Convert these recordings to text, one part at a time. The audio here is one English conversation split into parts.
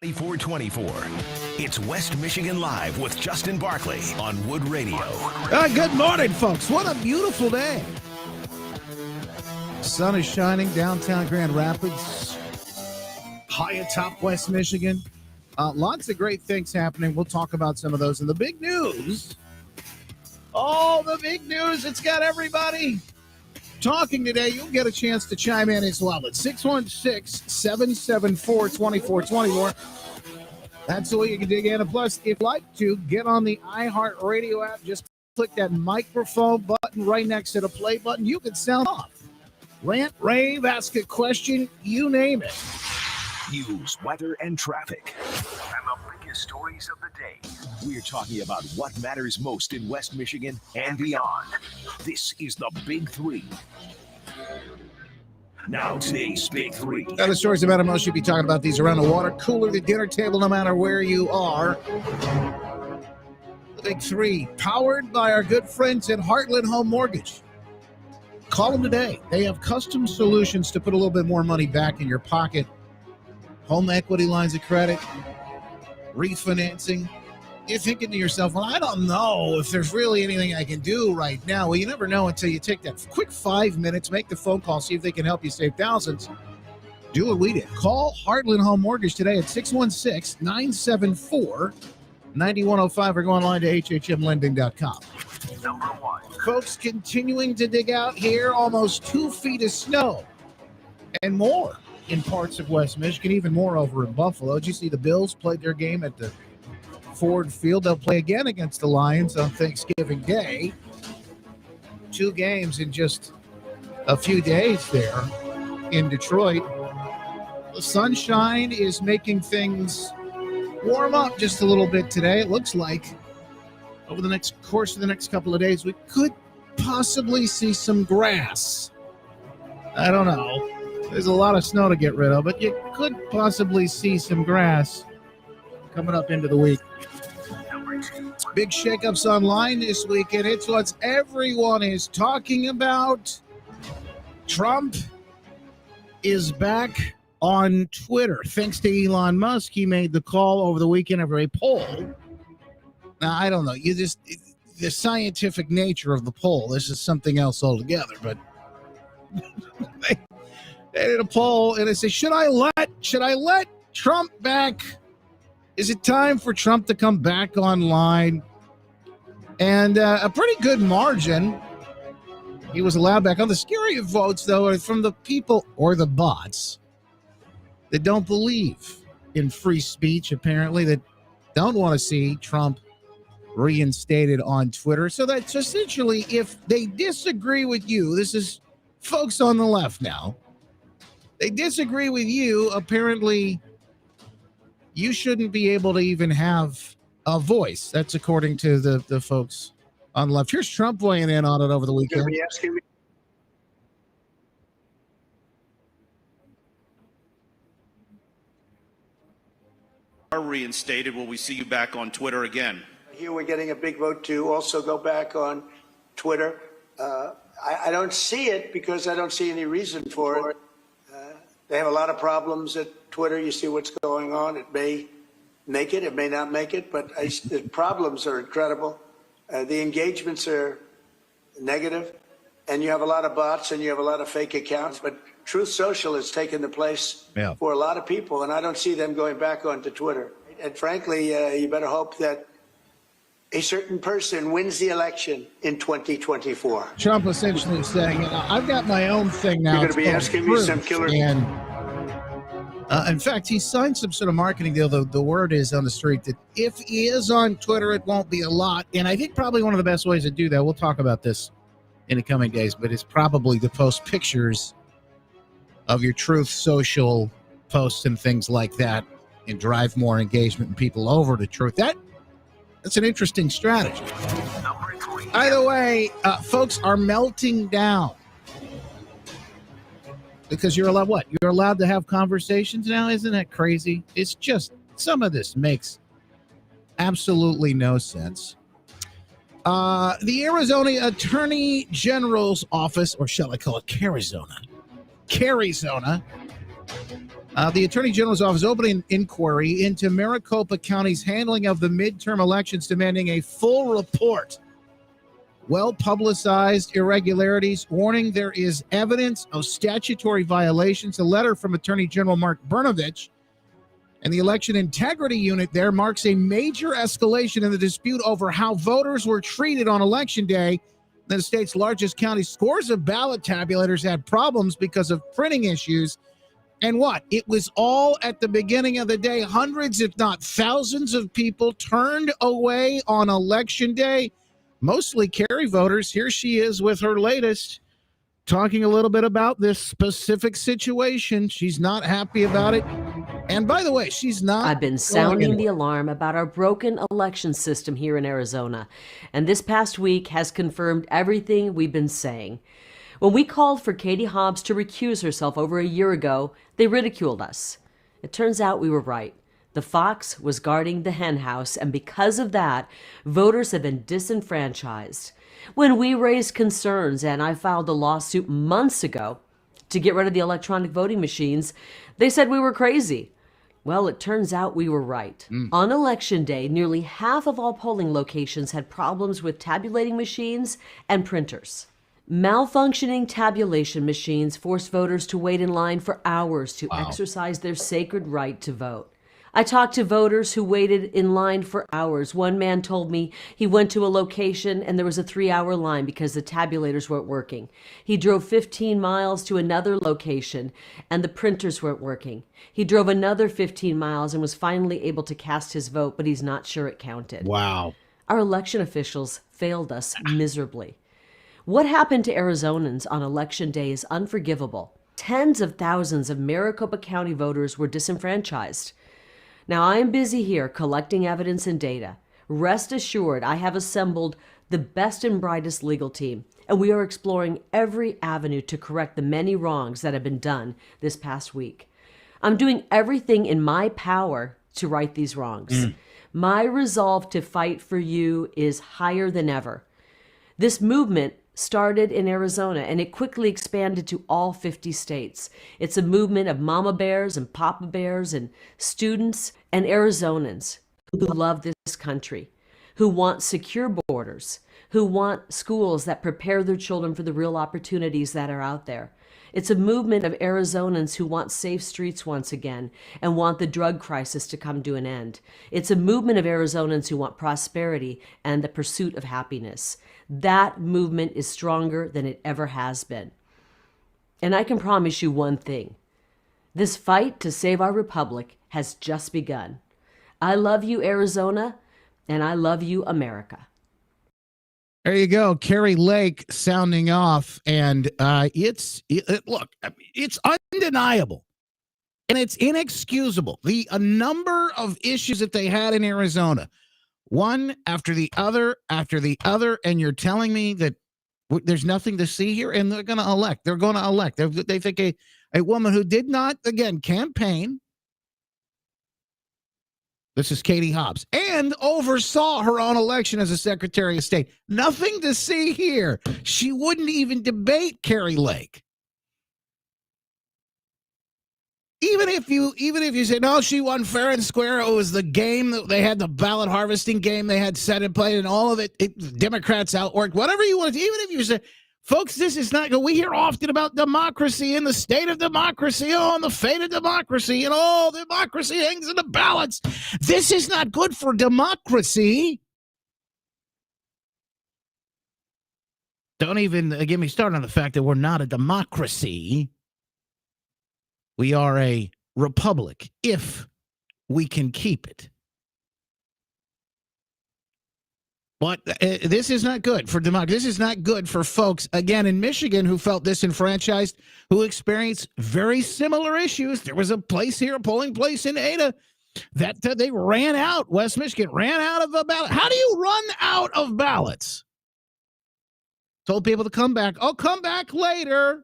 2424. It's West Michigan Live with Justin Barkley on Wood Radio. Good morning, folks. What a beautiful day. Sun is shining downtown Grand Rapids, high atop West Michigan. Lots of great things happening. We'll talk about some of those. And the big news, the big news, it's got everybody talking today. You'll get a chance to chime in as well at 616-774-2424. That's the way you can dig in. And plus, if you'd like to, get on the iHeartRadio app. Just click that microphone button right next to the play button. You can sound off. Rant, rave, ask a question, you name it. News, weather, and traffic. And the biggest stories of the day. We're talking about what matters most in West Michigan and beyond. This is the Big Three. Now today's Big Three. The stories about most, you'll be talking about these around the water cooler, the dinner table, no matter where you are. The Big Three, powered by our good friends at Heartland Home Mortgage. Call them today. They have custom solutions to put a little bit more money back in your pocket. Home equity lines of credit, refinancing. You're thinking to yourself, well, I don't know if there's really anything I can do right now. Well, you never know until you take that quick 5 minutes, make the phone call, see if they can help you save thousands. Do what we did. Call Heartland Home Mortgage today at 616-974-9105 or go online to hhmlending.com. Number one. Folks, continuing to dig out here, almost 2 feet of snow and more in parts of West Michigan, even more over in Buffalo. Did you see the Bills played their game at the Ford Field? They'll play again against the Lions on Thanksgiving Day. 2 games in just a few days there in Detroit. The sunshine is making things warm up just a little bit today. It looks like over the next course of the next couple of days, we could possibly see some grass. I don't know. There's a lot of snow to get rid of, but you could possibly see some grass coming up into the week. Big shakeups online this weekend. It's what everyone is talking about. Trump is back on Twitter. Thanks to Elon Musk, he made the call over the weekend of a poll. Now, I don't know. The scientific nature of the poll, this is something else altogether, but they did a poll and they said, should I let Trump back? Is it time for Trump to come back online? And a pretty good margin. He was allowed back on. The scary votes, though, are from the people or the bots that don't believe in free speech, apparently, that don't want to see Trump reinstated on Twitter. So that's essentially, if they disagree with you, this is folks on the left now, they disagree with you, apparently you shouldn't be able to even have a voice. That's according to the folks on the left. Here's Trump weighing in on it over the weekend. Are reinstated, will we see you back on Twitter again? Here we're getting a big vote to also go back on Twitter. I don't see it because I don't see any reason for it. They have a lot of problems at Twitter. You see what's going on. It may make it, it may not make it, but the problems are incredible. The engagements are negative, and you have a lot of bots and you have a lot of fake accounts, but Truth Social has taken the place for a lot of people, and I don't see them going back onto Twitter. And frankly, you better hope that a certain person wins the election in 2024. Trump essentially saying, I've got my own thing now. You're going to be asking me some killer. And in fact, he signed some sort of marketing deal. The word is on the street that if he is on Twitter, it won't be a lot. And I think probably one of the best ways to do that, we'll talk about this in the coming days, but it's probably to post pictures of your Truth Social posts and things like that and drive more engagement and people over to Truth. That's an interesting strategy. Either way, folks are melting down because you're allowed what? You're allowed to have conversations now? Isn't that crazy? It's just, some of this makes absolutely no sense. The Arizona Attorney General's office, or shall I call it Carizona, The Attorney General's office opening an inquiry into Maricopa County's handling of the midterm elections, demanding a full report. Well-publicized irregularities, warning there is evidence of statutory violations. A letter from Attorney General Mark Brnovich and the Election Integrity Unit there marks a major escalation in the dispute over how voters were treated on Election Day. The state's largest county, scores of ballot tabulators had problems because of printing issues. And what? It was all at the beginning of the day. Hundreds, if not thousands of people turned away on Election Day. Mostly Kerry voters. Here she is with her latest, talking a little bit about this specific situation. She's not happy about it. And by the way, she's not. I've been sounding the alarm about our broken election system here in Arizona. And this past week has confirmed everything we've been saying. When we called for Katie Hobbs to recuse herself over a year ago, they ridiculed us. It turns out we were right. The fox was guarding the hen house, and because of that, voters have been disenfranchised. When we raised concerns, and I filed a lawsuit months ago to get rid of the electronic voting machines, they said we were crazy. Well, it turns out we were right. On Election Day, nearly half of all polling locations had problems with tabulating machines and printers. Malfunctioning tabulation machines forced voters to wait in line for hours to exercise their sacred right to vote. I talked to voters who waited in line for hours. One man told me he went to a location and there was a 3-hour line because the tabulators weren't working. He drove 15 miles to another location and the printers weren't working. He drove another 15 miles and was finally able to cast his vote, but he's not sure it counted. Wow. Our election officials failed us miserably. What happened to Arizonans on Election Day is unforgivable. Tens of thousands of Maricopa County voters were disenfranchised. Now, I am busy here collecting evidence and data. Rest assured, I have assembled the best and brightest legal team, and we are exploring every avenue to correct the many wrongs that have been done this past week. I'm doing everything in my power to right these wrongs. My resolve to fight for you is higher than ever. This movement started in Arizona, and it quickly expanded to all 50 states. It's a movement of mama bears and papa bears and students and Arizonans who love this country, who want secure borders, who want schools that prepare their children for the real opportunities that are out there. It's a movement of Arizonans who want safe streets once again and want the drug crisis to come to an end. It's a movement of Arizonans who want prosperity and the pursuit of happiness. That movement is stronger than it ever has been. And I can promise you one thing. This fight to save our republic has just begun. I love you, Arizona, and I love you, America. There you go, Kerry Lake sounding off, and it's undeniable, and it's inexcusable. A number of issues that they had in Arizona, one after the other, and you're telling me that there's nothing to see here, and they're going to elect. They think a woman who did not, again, campaign. This is Katie Hobbs, and oversaw her own election as a Secretary of State. Nothing to see here. She wouldn't even debate Kerry Lake. Even if you say, no, she won fair and square, it was the game that they had, the ballot harvesting game they had set and played, and all of it, Democrats outworked, whatever you want to, even if you say, folks, this is not good. We hear often about democracy and the state of democracy, and the fate of democracy, and democracy hangs in the balance. This is not good for democracy. Don't even get me started on the fact that we're not a democracy. We are a republic, if we can keep it. But this is not good for democracy. This is not good for folks, again, in Michigan who felt disenfranchised, who experienced very similar issues. There was a polling place in Ada, that they ran out. West Michigan ran out of a ballot. How do you run out of ballots? Told people to come back. Oh, come back later.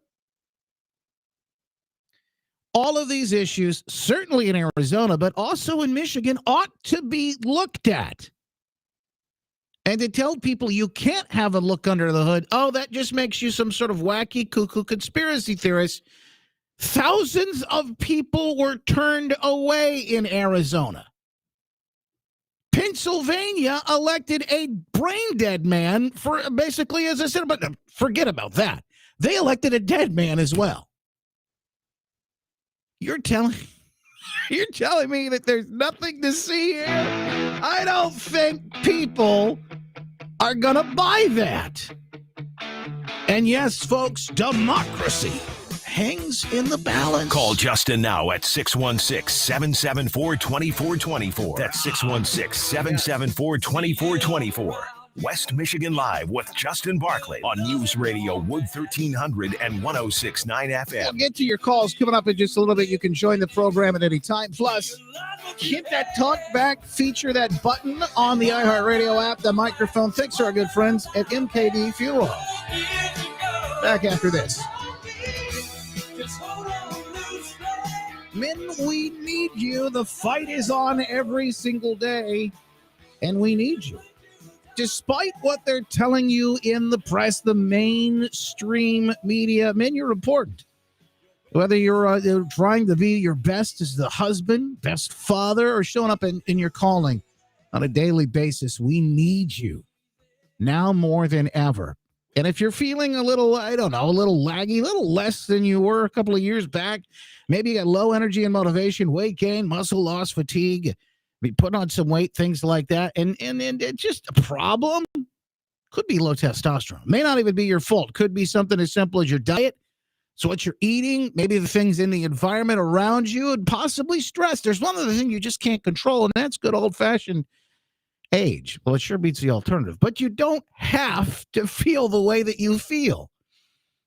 All of these issues, certainly in Arizona, but also in Michigan, ought to be looked at. And to tell people you can't have a look under the hood, that just makes you some sort of wacky, cuckoo conspiracy theorist. Thousands of people were turned away in Arizona. Pennsylvania elected a brain-dead man for basically, as I said, but forget about that. They elected a dead man as well. You're telling me that there's nothing to see here? I don't think people are going to buy that. And yes, folks, democracy hangs in the balance. Call Justin now at 616-774-2424. That's 616-774-2424. West Michigan Live with Justin Barkley on News Radio Wood 1300 and 106.9 FM. We'll get to your calls coming up in just a little bit. You can join the program at any time. Plus, hit that talk back feature, that button on the iHeartRadio app, the microphone. Thanks to our good friends at MKD Fuel. Back after this. Men, we need you. The fight is on every single day, and we need you. Despite what they're telling you in the press, the mainstream media, men, you're important. Whether you're trying to be your best as the husband, best father, or showing up in your calling on a daily basis, we need you now more than ever. And if you're feeling a little, a little laggy, a little less than you were a couple of years back, maybe you got low energy and motivation, weight gain, muscle loss, fatigue, be putting on some weight, things like that, and it's just a problem. Could be low testosterone. May not even be your fault. Could be something as simple as your diet. So what you're eating, maybe the things in the environment around you, and possibly stress. There's one other thing you just can't control, and that's good old-fashioned age. Well, it sure beats the alternative. But you don't have to feel the way that you feel.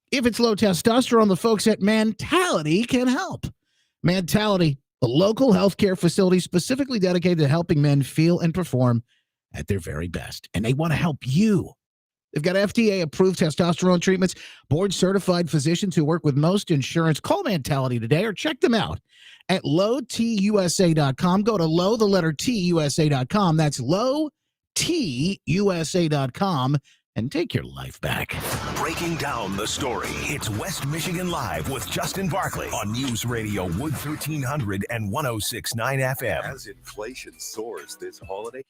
If it's low testosterone, the folks at Mentality can help. Mentality, a local healthcare facility specifically dedicated to helping men feel and perform at their very best. And they want to help you. They've got FDA-approved testosterone treatments, board-certified physicians who work with most insurance. Call Mentality today or check them out at lowtusa.com. Go to low, the letter T, USA.com. That's lowtusa.com. And take your life back. Breaking down the story. It's West Michigan Live with Justin Barkley on News Radio Wood 1300 and 106.9 FM. As inflation soars this holiday.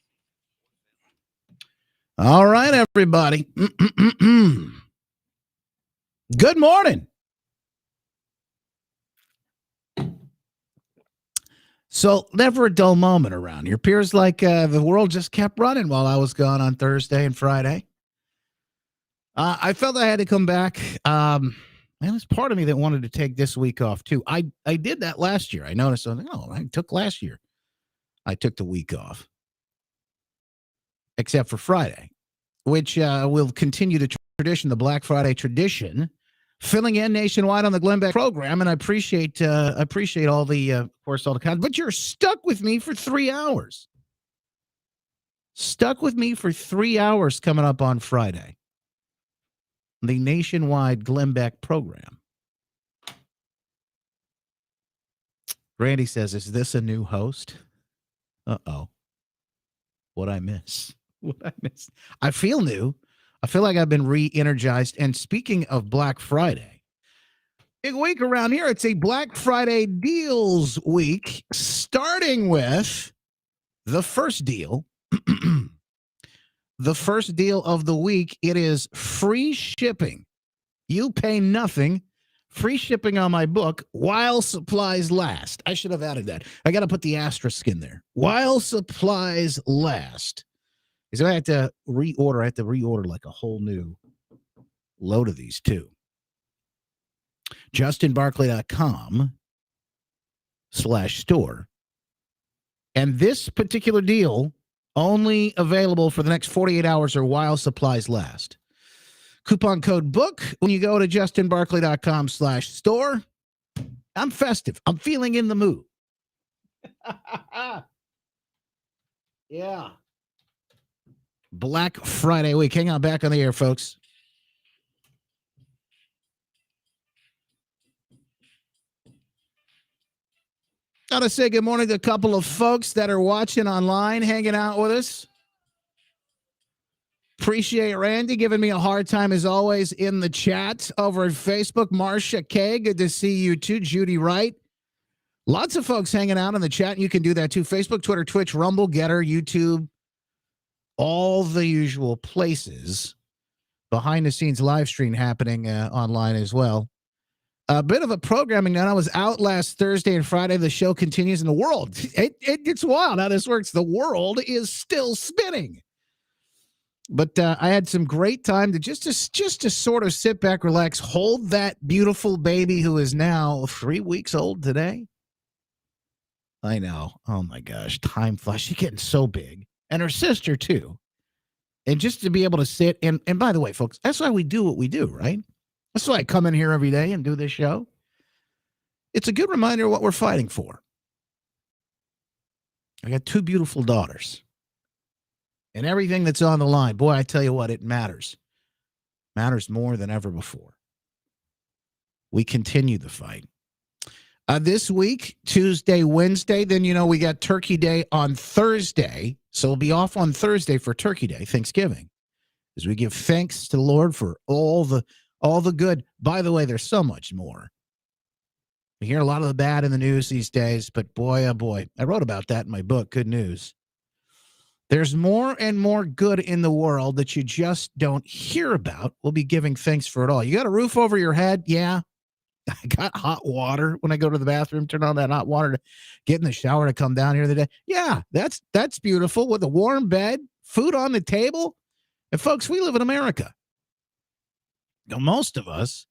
All right, everybody. Good morning. So, never a dull moment around here. Appears like the world just kept running while I was gone on Thursday and Friday. I felt I had to come back. And there's part of me that wanted to take this week off, too. I did that last year. I noticed, I took last year. I took the week off. Except for Friday, which will continue the tradition, the Black Friday tradition, filling in nationwide on the Glenn Beck program. And I appreciate all the, of course, all the content. But you're stuck with me for 3 hours. Stuck with me for 3 hours coming up on Friday. The nationwide Glenn Beck program. Randy says, is this a new host? Uh-oh. What'd I miss? I feel new. I feel like I've been re-energized. And speaking of Black Friday, big week around here. It's a Black Friday deals week, starting with the first deal. The first deal of the week. It is free shipping. You pay nothing. Free shipping on my book while supplies last. I should have added that. I got to put the asterisk in there. While supplies last. So I have to reorder like a whole new load of these too. JustinBarkley.com/store. And this particular deal only available for the next 48 hours or while supplies last. Coupon code BOOK when you go to JustinBarkley.com/store. I'm festive. I'm feeling in the mood. Yeah. Black Friday week. Hang on, back on the air, folks. Gotta say good morning to a couple of folks that are watching online, hanging out with us. Appreciate Randy giving me a hard time as always in the chat over at Facebook. Marcia K, good to see you too. Judy Wright. Lots of folks hanging out in the chat. You can do that too. Facebook, Twitter, Twitch, Rumble, Getter, YouTube, all the usual places. Behind the scenes live stream happening online as well. A bit of a programming note. I was out last Thursday and Friday. The show continues in the world. It gets wild how this works. The world is still spinning. But I had some great time to just to sort of sit back, relax, hold that beautiful baby who is now 3 weeks old today. I know. Oh, my gosh. Time flies. She's getting so big. And her sister, too. And just to be able to sit. And by the way, folks, that's why we do what we do, right? That's why I come in here every day and do this show. It's a good reminder of what we're fighting for. I got 2 beautiful daughters. And everything that's on the line, boy, I tell you what, it matters. Matters more than ever before. We continue the fight. This week, Tuesday, Wednesday, then, we got Turkey Day on Thursday. So we'll be off on Thursday for Turkey Day, Thanksgiving, as we give thanks to the Lord for all the good. By the way, there's so much more. We hear a lot of the bad in the news these days, but boy, oh boy, I wrote about that in my book, Good News. There's more and more good in the world that you just don't hear about. We'll be giving thanks for it all. You got a roof over your head? Yeah. I got hot water when I go to the bathroom, turn on that hot water to get in the shower to come down here today. Yeah, that's beautiful with a warm bed, food on the table. And folks, we live in America. Most of us,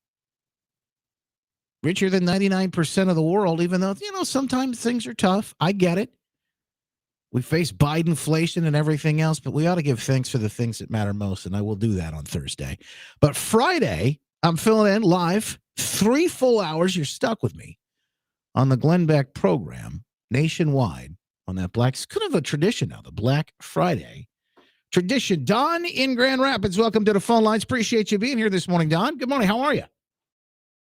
richer than 99% of the world, even though, sometimes things are tough. I get it. We face Bidenflation and everything else, but we ought to give thanks for the things that matter most, and I will do that on Thursday. But Friday, I'm filling in live 3 full hours. You're stuck with me on the Glenn Beck program nationwide on that it's kind of a tradition now, the Black Friday tradition. Don in Grand Rapids, welcome to the phone lines. Appreciate you being here this morning, Don. Good morning. How are you?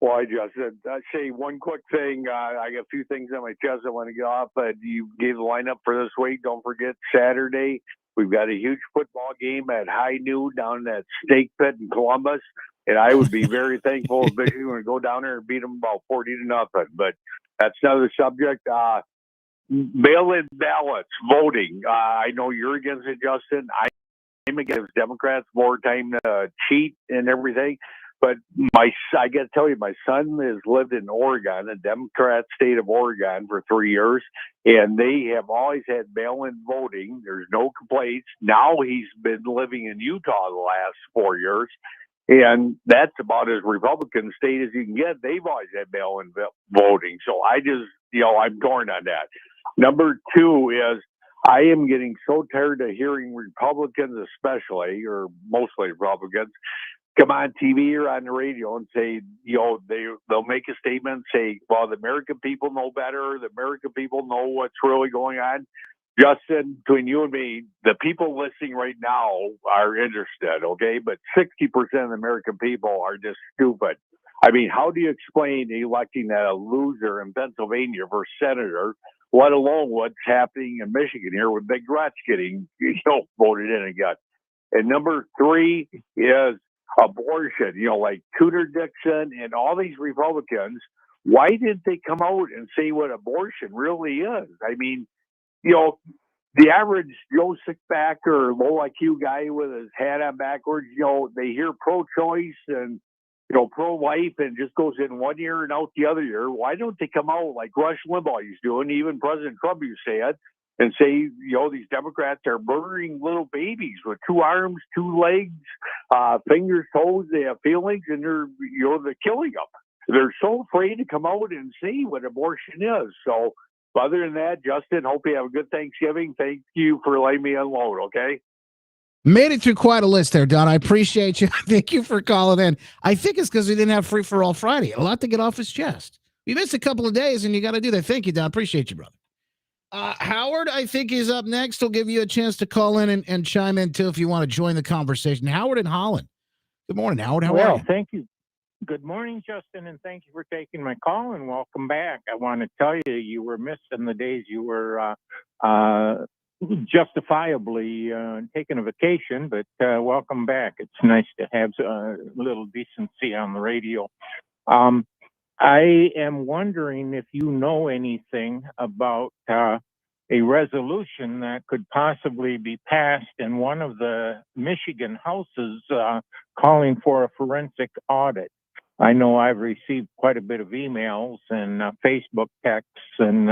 Well, I just I'd say one quick thing. I got a few things on my chest I want to get off, but you gave the lineup for this week. Don't forget Saturday. We've got a huge football game at high noon down at Steak Pit in Columbus. And I would be very thankful if Michigan would go down there and beat them about 40-0. But that's another subject. Mail-in ballots, voting. I know you're against it, Justin. I'm against Democrats, more time to cheat and everything. But I got to tell you, my son has lived in Oregon, the Democrat state of Oregon, for 3 years, and they have always had mail-in voting. There's no complaints. Now he's been living in Utah the last 4 years, and that's about as Republican state as you can get. They've always had mail-in voting. So I just, I'm torn on that. Number 2 is I am getting so tired of hearing Republicans especially, or mostly Republicans, come on TV or on the radio and say, they'll make a statement and say, well, the American people know better. The American people know what's really going on. Justin, between you and me, the people listening right now are interested, okay? But 60% of the American people are just stupid. I mean, how do you explain electing a loser in Pennsylvania for senator, let alone what's happening in Michigan here with Big Rats getting voted in again? And number 3 is abortion, like Tudor Dixon and all these Republicans. Why didn't they come out and say what abortion really is? I mean, the average Joe Sickback or low IQ guy with his hat on backwards, they hear pro-choice and, pro-life and just goes in one ear and out the other ear. Why don't they come out like Rush Limbaugh used to do, and even President Trump used to say it, and say, these Democrats are murdering little babies with 2 arms, 2 legs, fingers, toes. They have feelings, and they're killing them. They're so afraid to come out and say what abortion is. So, other than that, Justin, hope you have a good Thanksgiving. Thank you for letting me unload, okay? Made it through quite a list there, Don. I appreciate you. Thank you for calling in. I think it's because we didn't have Free for All Friday. A lot to get off his chest. You missed a couple of days, and you got to do that. Thank you, Don. Appreciate you, brother. Howard, I think, is up next. He'll give you a chance to call in and chime in, too, if you want to join the conversation. Howard in Holland. Good morning, Howard. How are you? Thank you. Good morning, Justin, and thank you for taking my call, and welcome back. I want to tell you, you were missed in the days you were justifiably taking a vacation, but welcome back. It's nice to have a little decency on the radio. I am wondering if you know anything about a resolution that could possibly be passed in one of the Michigan houses calling for a forensic audit. I know I've received quite a bit of emails and Facebook texts and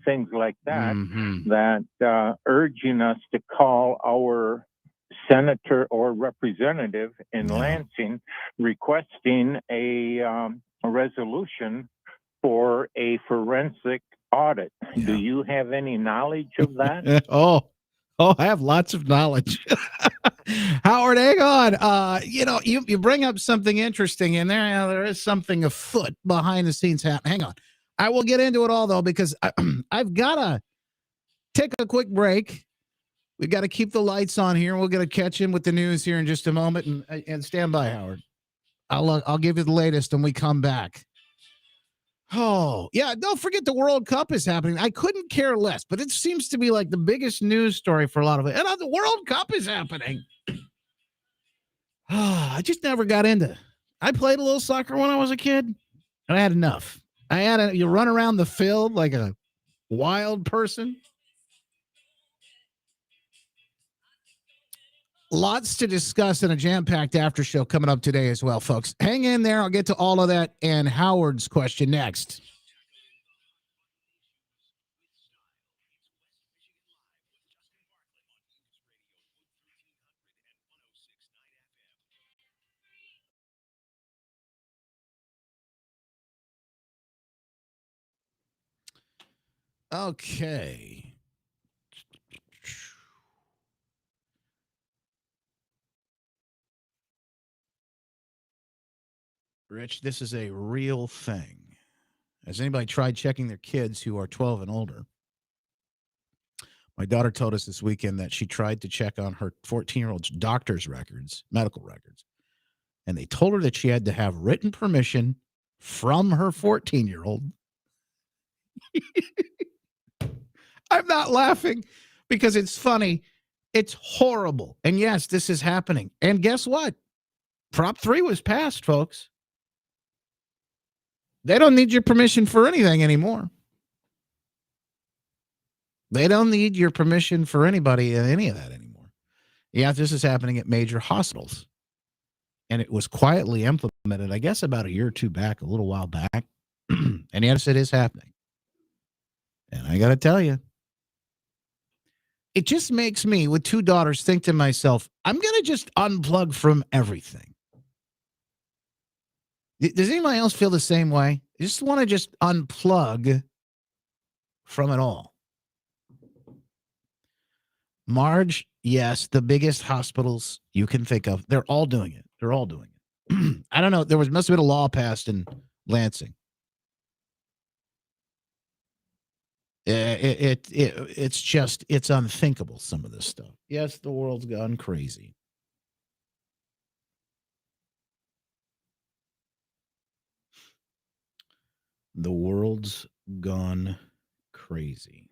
things like that that urging us to call our senator or representative in Lansing requesting a resolution for a forensic audit. Do you have any knowledge of that? I have lots of knowledge. Howard, hang on. You bring up something interesting in there. There is something afoot behind the scenes happening. Hang on. I will get into it all, though, because I've got to take a quick break. We've got to keep the lights on here. We're going to catch in with the news here in just a moment. And stand by, Howard. I'll give you the latest when we come back. Oh, yeah. Don't forget the World Cup is happening. I couldn't care less, but it seems to be like the biggest news story for a lot of it. And the World Cup is happening. I just never got into it. I played a little soccer when I was a kid, and I had enough. You run around the field like a wild person. Lots to discuss in a jam-packed after show coming up today as well, folks. Hang in there. I'll get to all of that and Howard's question next. Okay. Rich, this is a real thing. Has anybody tried checking their kids who are 12 and older? My daughter told us this weekend that she tried to check on her 14-year-old's doctor's records, medical records, and they told her that she had to have written permission from her 14-year-old. I'm not laughing because it's funny. It's horrible. And yes, this is happening. And guess what? Prop 3 was passed, folks. They don't need your permission for anything anymore. They don't need your permission for anybody in any of that anymore. Yeah, this is happening at major hospitals. And it was quietly implemented, I guess, about a year or two back, a little while back. And yes, it is happening. And I got to tell you, it just makes me, with two daughters, think to myself, I'm going to just unplug from everything. Does anybody else feel the same way? You just want to just unplug from it all. Marge, yes, the biggest hospitals you can think of, they're all doing it. They're all doing it. I don't know. Must have been a law passed in Lansing. It's unthinkable, some of this stuff. Yes, the world's gone crazy. The world's gone crazy.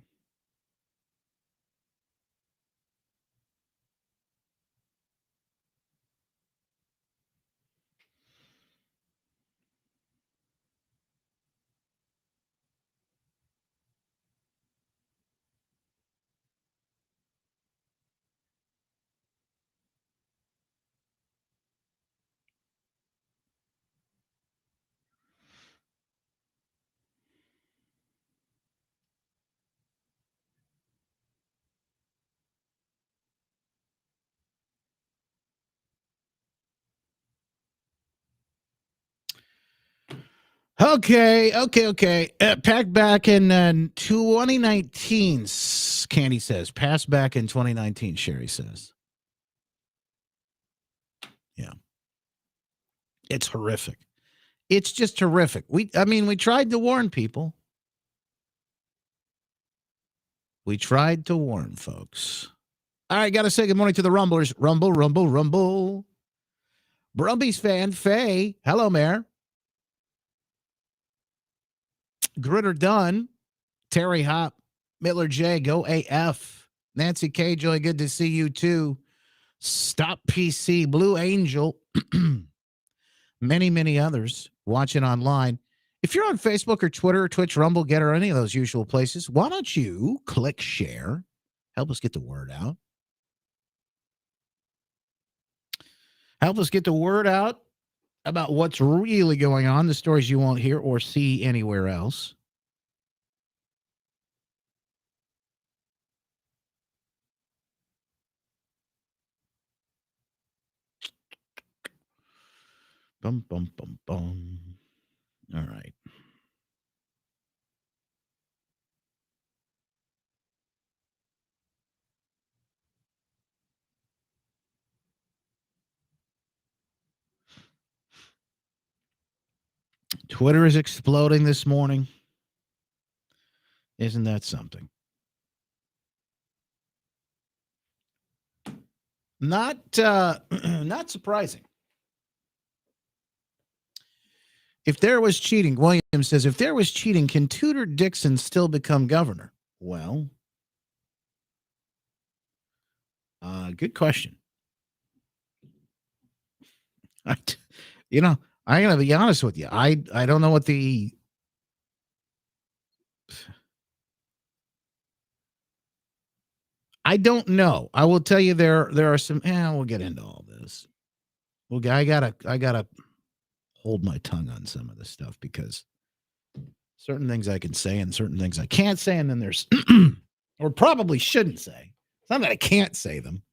Okay. Pack back in 2019, Candy says. Pass back in 2019, Sherry says. Yeah. It's horrific. It's just horrific. We tried to warn people. We tried to warn folks. All right, got to say good morning to the Rumblers. Rumble, rumble, rumble. Brumbies fan, Faye. Hello, Mayor. Gritter Dunn, Terry Hop, Miller J, go AF, Nancy K. Joy, good to see you too. Stop PC, Blue Angel, many, many others watching online. If you're on Facebook or Twitter or Twitch, Rumble, Get, or any of those usual places, why don't you click share? Help us get the word out. Help us get the word out about what's really going on, the stories you won't hear or see anywhere else. Bum, bum, bum, bum. All right. Twitter is exploding this morning. Isn't that something? Not not surprising. If there was cheating, William says, if there was cheating, can Tudor Dixon still become governor? Well, good question. I'm going to be honest with you. I don't know what the I don't know. I will tell you there are some. We'll get into all this. I gotta hold my tongue on some of this stuff because certain things I can say and certain things I can't say, and then there's or probably shouldn't say. It's not that I can't say them.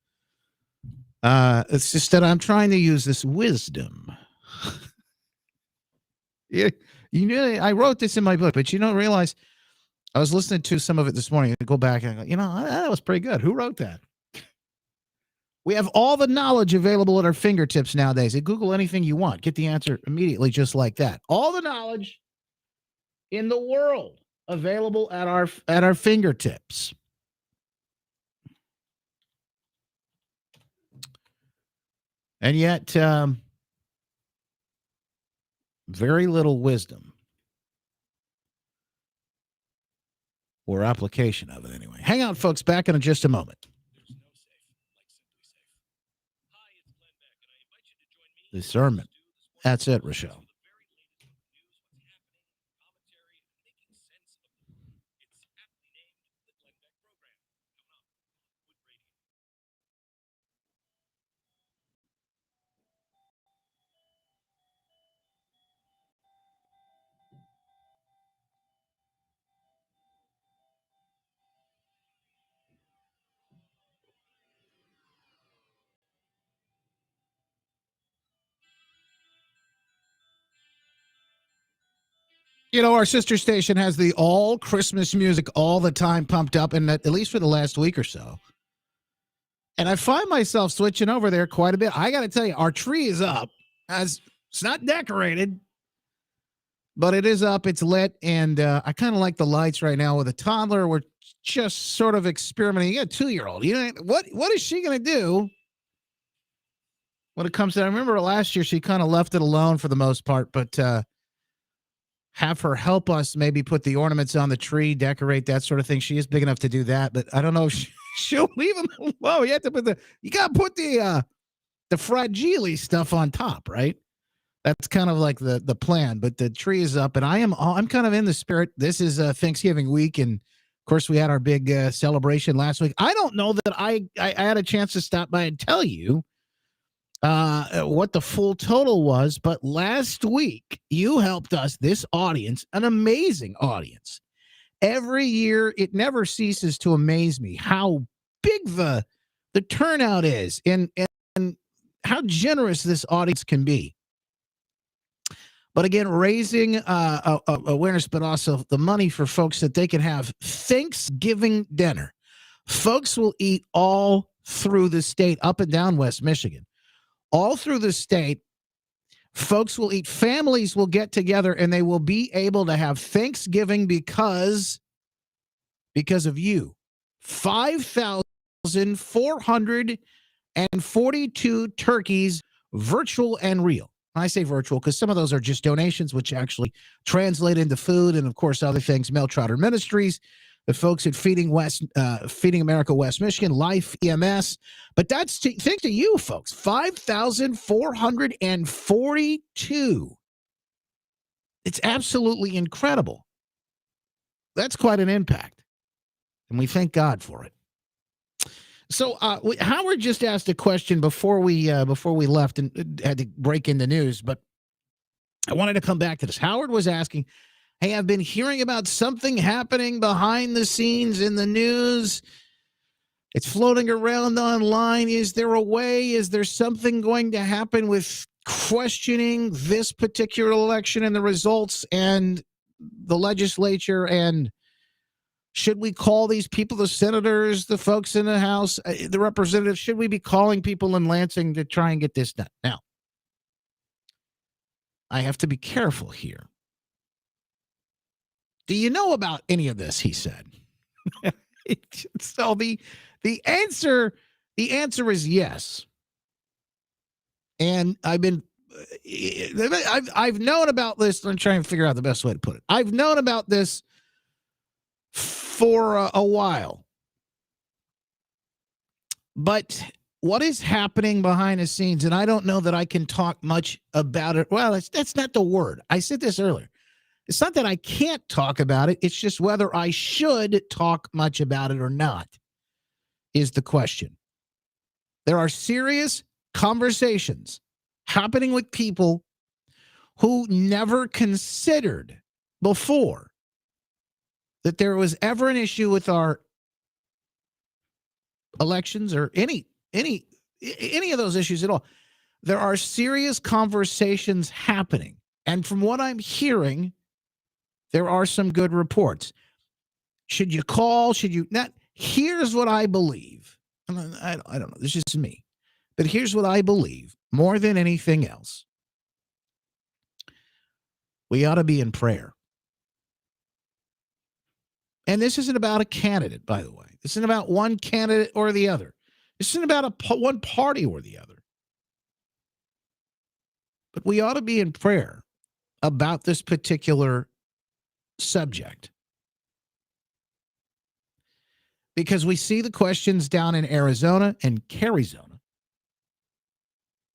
It's just that I'm trying to use this wisdom. Yeah, I wrote this in my book, but you don't realize. I was listening to some of it this morning. I go back and I go, that was pretty good. Who wrote that? We have all the knowledge available at our fingertips nowadays. Google anything you want. Get the answer immediately just like that. All the knowledge in the world available at our fingertips. And yet, very little wisdom. Or application of it anyway. Hang on, folks. Back in just a moment. Discernment. That's it, Rochelle. Our sister station has the all Christmas music all the time pumped up, and at least for the last week or so. And I find myself switching over there quite a bit. I got to tell you, our tree is up. It's not decorated, but it is up. It's lit, and I kind of like the lights right now with a toddler. We're just sort of experimenting. A 2-year-old. What is she going to do when it comes to? I remember last year she kind of left it alone for the most part, but have her help us maybe put the ornaments on the tree, decorate, that sort of thing. She is big enough to do that, but I don't know if she'll leave them alone. You got to put the fragile stuff on top, right? That's kind of like the plan, but the tree is up, and I'm kind of in the spirit. This is Thanksgiving week, and of course we had our big celebration last week. I don't know that I had a chance to stop by and tell you what the full total was, but last week you helped us, this audience, an amazing audience. Every year it never ceases to amaze me how big the turnout is and how generous this audience can be. But again, raising awareness, but also the money for folks that they can have Thanksgiving dinner. Folks will eat all through the state, up and down West Michigan. All through the state, folks will eat. Families will get together, and they will be able to have Thanksgiving because of you. 5,442 turkeys, virtual and real. I say virtual because some of those are just donations, which actually translate into food and, of course, other things. Mel Trotter Ministries the folks at Feeding America West Michigan, Life EMS. But that's thanks to you folks, 5,442. It's absolutely incredible. That's quite an impact, and we thank God for it. So Howard just asked a question before we left and had to break into news, but I wanted to come back to this. Howard was asking, hey, I've been hearing about something happening behind the scenes in the news. It's floating around online. Is there a way? Is there something going to happen with questioning this particular election and the results and the legislature? And should we call these people, the senators, the folks in the House, the representatives, should we be calling people in Lansing to try and get this done? Now, I have to be careful here. Do you know about any of this? He said. So the answer is yes. And I've known about this. I'm trying to figure out the best way to put it. I've known about this for a while. But what is happening behind the scenes, and I don't know that I can talk much about it. Well, that's not the word. I said this earlier. It's not that I can't talk about it. It's just whether I should talk much about it or not is the question. There are serious conversations happening with people who never considered before that there was ever an issue with our elections or any of those issues at all. There are serious conversations happening. And from what I'm hearing, there are some good reports. Should you call? Should you not? Here's what I believe. I don't know. This is me. But here's what I believe more than anything else. We ought to be in prayer. And this isn't about a candidate, by the way. This isn't about one candidate or the other. This isn't about one party or the other. But we ought to be in prayer about this particular subject. Because we see the questions down in Arizona and Carizona.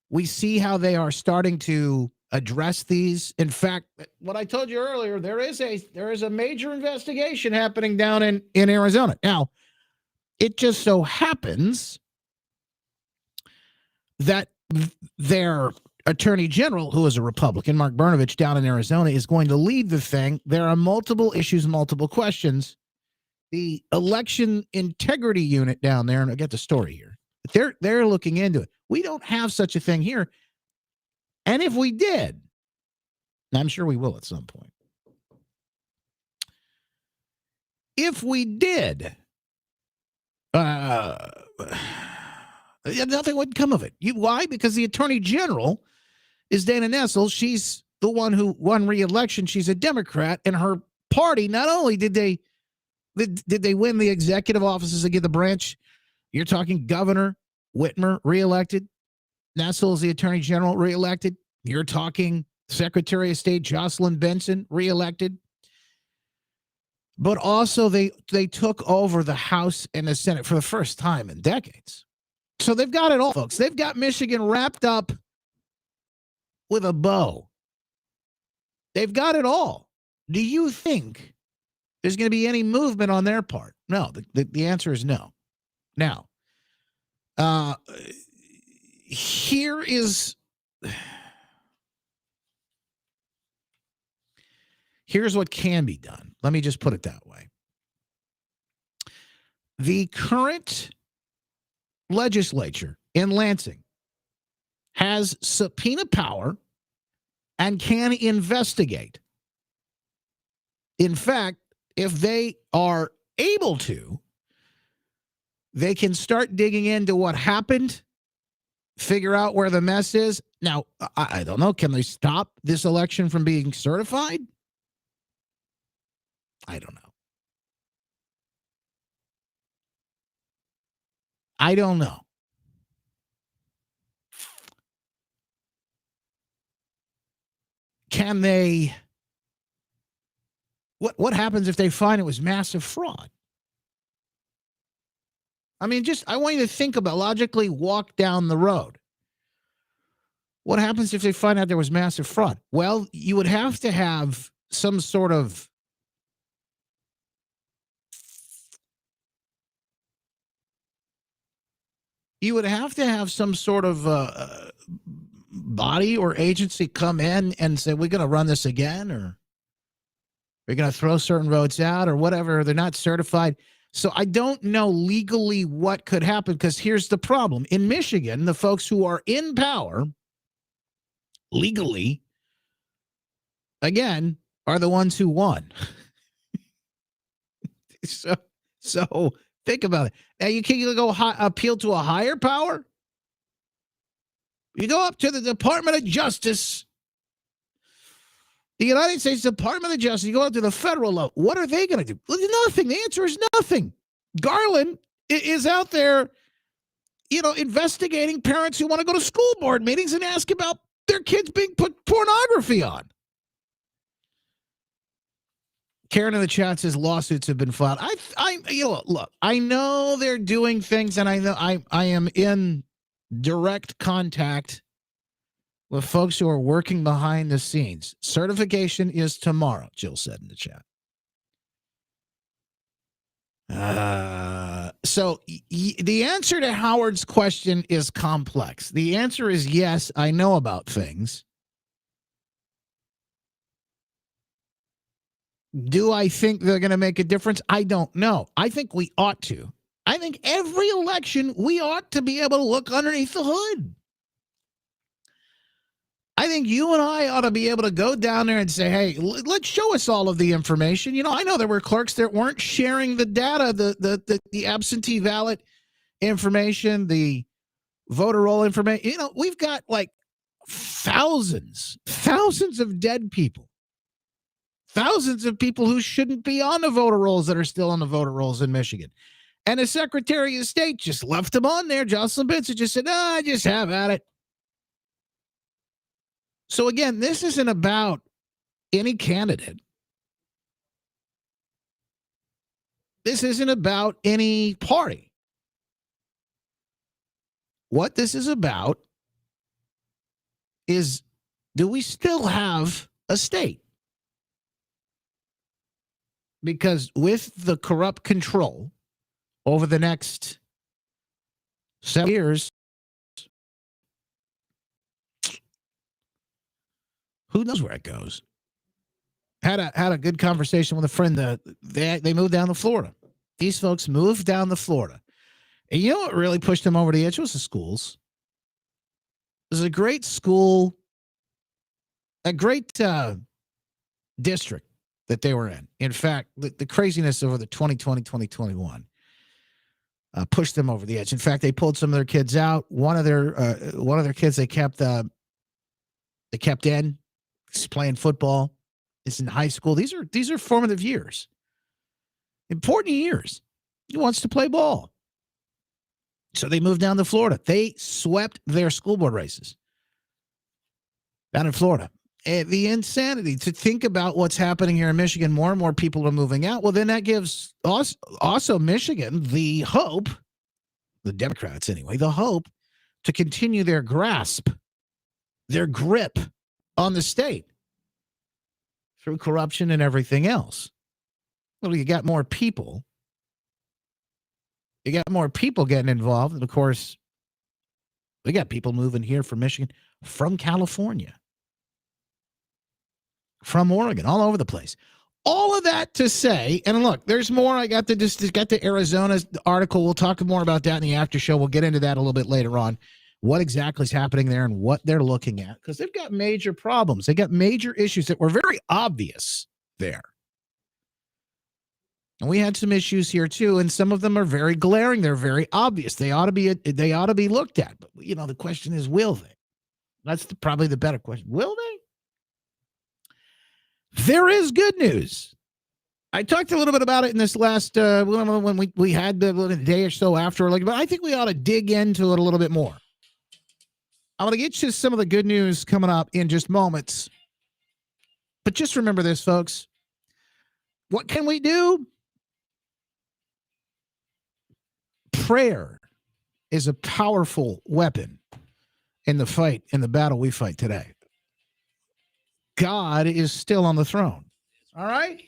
We see how they are starting to address these. In fact, what I told you earlier, there is a major investigation happening down in Arizona. Now, it just so happens that their attorney general, who is a Republican, Mark Brnovich, down in Arizona, is going to lead the thing. There are multiple issues, multiple questions. The election integrity unit down there, and I get the story here, but they're looking into it. We don't have such a thing here. And if we did, and I'm sure we will at some point. If we did, nothing would come of it. Why? Because the attorney general is Dana Nessel. She's the one who won re-election. She's a Democrat, and her party, not only did they win the executive offices and get the branch, you're talking Governor Whitmer re-elected. Nessel is the attorney general re-elected. You're talking Secretary of State Jocelyn Benson re-elected. But also they took over the House and the Senate for the first time in decades. So they've got it all, folks. They've got Michigan wrapped up with a bow. They've got it all. Do you think there's going to be any movement on their part? No. The answer is no. Now, here's what can be done. Let me just put it that way. The current legislature in Lansing has subpoena power and can investigate. In fact, if they are able to, they can start digging into what happened, figure out where the mess is. Now, I don't know. Can they stop this election from being certified? I don't know. I don't know. Can they? What happens if they find it was massive fraud? I mean, I want you to think about, logically walk down the road. What happens if they find out there was massive fraud? Well, you would have to have some sort of body or agency come in and say, we're going to run this again, or we're going to throw certain roads out or whatever. They're not certified. So I don't know legally what could happen, because here's the problem. In Michigan, the folks who are in power legally, again, are the ones who won. So think about it. Now, you can't go appeal to a higher power. You go up to the Department of Justice, the United States Department of Justice. You go up to the federal level. What are they going to do? Well, nothing. The answer is nothing. Garland is out there, investigating parents who want to go to school board meetings and ask about their kids being put pornography on. Karen in the chat says lawsuits have been filed. Look, I know they're doing things, and I know I am in direct contact with folks who are working behind the scenes. Certification is tomorrow, Jill said in the chat. So the answer to Howard's question is complex. The answer is yes, I know about things. Do I think they're going to make a difference? I don't know. I think we ought to. I think every election, we ought to be able to look underneath the hood. I think you and I ought to be able to go down there and say, hey, let's show us all of the information. I know there were clerks that weren't sharing the data, the absentee ballot information, the voter roll information. We've got like thousands of dead people. Thousands of people who shouldn't be on the voter rolls that are still on the voter rolls in Michigan. And the Secretary of State just left them on there. Jocelyn Benson just said, just have at it. So again, this isn't about any candidate. This isn't about any party. What this is about is, do we still have a state? Because with the corrupt control over the next 7 years, who knows where it goes? Had a good conversation with a friend. They moved down to Florida. These folks moved down to Florida. And you know what really pushed them over the edge was the schools. It was a great school, a great district that they were in. In fact, the craziness over the 2020, 2021 pushed them over the edge. In fact, they pulled some of their kids out. One of their kids they kept in. He's playing football. It's in high school. These are formative years. Important years. He wants to play ball. So they moved down to Florida. They swept their school board races down in Florida. And the insanity to think about what's happening here in Michigan, more and more people are moving out. Well, then that gives us, also Michigan, the hope, the Democrats anyway, the hope to continue their grasp, their grip on the state through corruption and everything else. Well, you got more people. You got more people getting involved. And of course, we got people moving here from Michigan, from California, from Oregon, all over the place. All of that to say, and look, there's more. I got the Arizona article. We'll talk more about that in the after show. We'll get into that a little bit later on. What exactly is happening there and what they're looking at, because they've got major problems. They got major issues that were very obvious there. And we had some issues here too, and some of them are very glaring. They're very obvious. They ought to be looked at. But the question is, will they? That's probably the better question. Will they? There is good news. I talked a little bit about it in this last when we had the day or so after, but I think we ought to dig into it a little bit more. I'm going to get you some of the good news coming up in just moments. But just remember this, folks. What can we do? prayer is a powerful weapon in the battle we fight today. God is still on the throne. All right?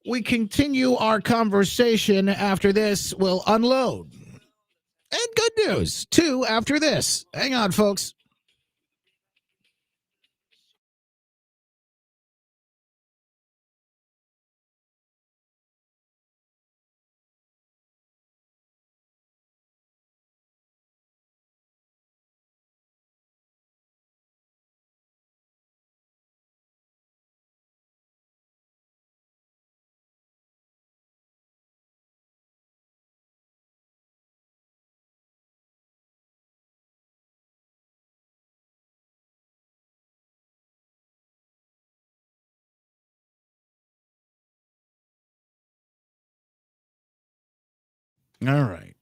We continue our conversation after this. We'll unload. And good news, too, after this. Hang on, folks. All right.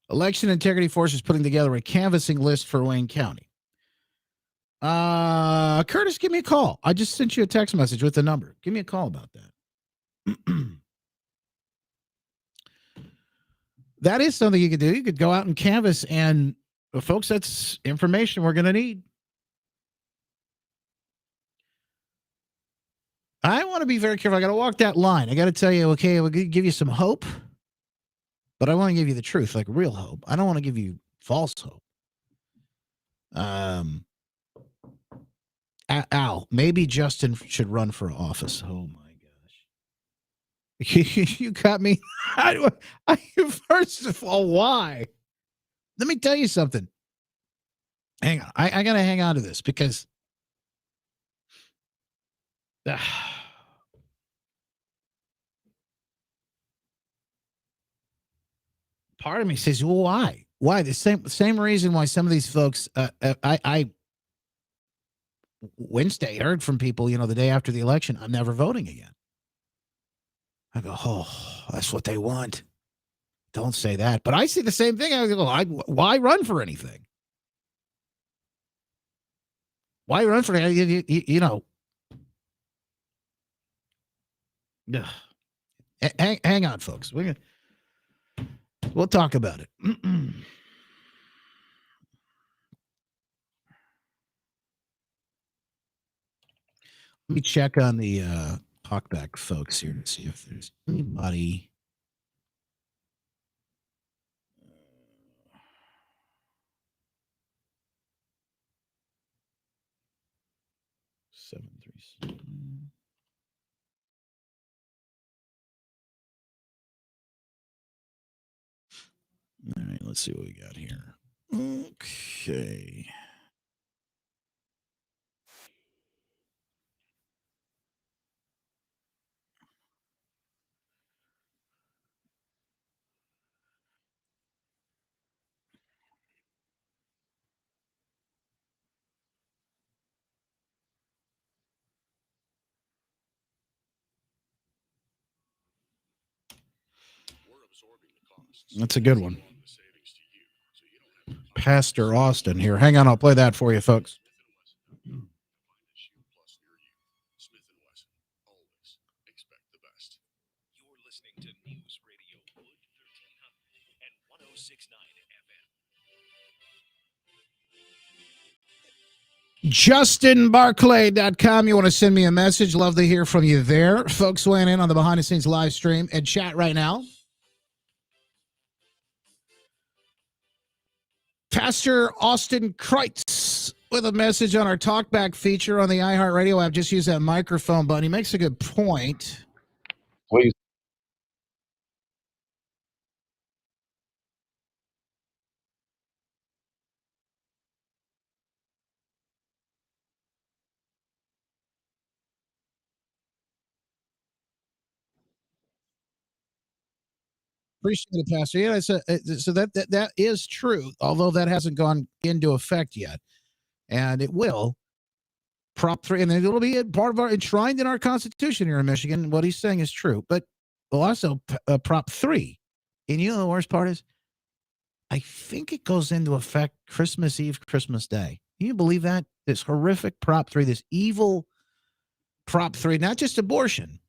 Election Integrity Force is putting together a canvassing list for Wayne County. Curtis, give me a call. I just sent you a text message with the number. Give me a call about that. That is something you could do. You could go out and canvass, and folks, that's information we're going to need. I want to be very careful. I got to walk that line. I got to tell you, okay, we'll give you some hope, but I want to give you the truth, like real hope. I don't want to give you false hope. Al, maybe Justin should run for office. Oh my gosh. You got me. First of all, why? Let me tell you something. Hang on. I got to hang on to this because part of me says, well, why? Why? The same reason why some of these folks, I Wednesday heard from people, the day after the election, I'm never voting again. I go, oh, that's what they want. Don't say that. But I see the same thing. I go, why run for anything? Why run for anything? Hang on, folks. We'll talk about it. Let me check on the talkback folks here to see if there's anybody. All right, let's see what we got here. Okay. That's a good one. Pastor Austin here. Hang on, I'll play that for you, folks. JustinBarclay.com. You want to send me a message? Love to hear from you there. Folks weighing in on the behind the scenes live stream and chat right now. Pastor Austin Kreitz with a message on our talkback feature on the iHeartRadio app. Just use that microphone button. He makes a good point. Please. Appreciate it, Pastor. Yeah, so that is true, although that hasn't gone into effect yet, and it will. Prop 3, and it'll be a part of our enshrined in our Constitution here in Michigan. What he's saying is true, but also Prop 3. And the worst part is, I think it goes into effect Christmas Eve, Christmas Day. Can you believe that? This horrific Prop 3, this evil Prop 3, not just abortion,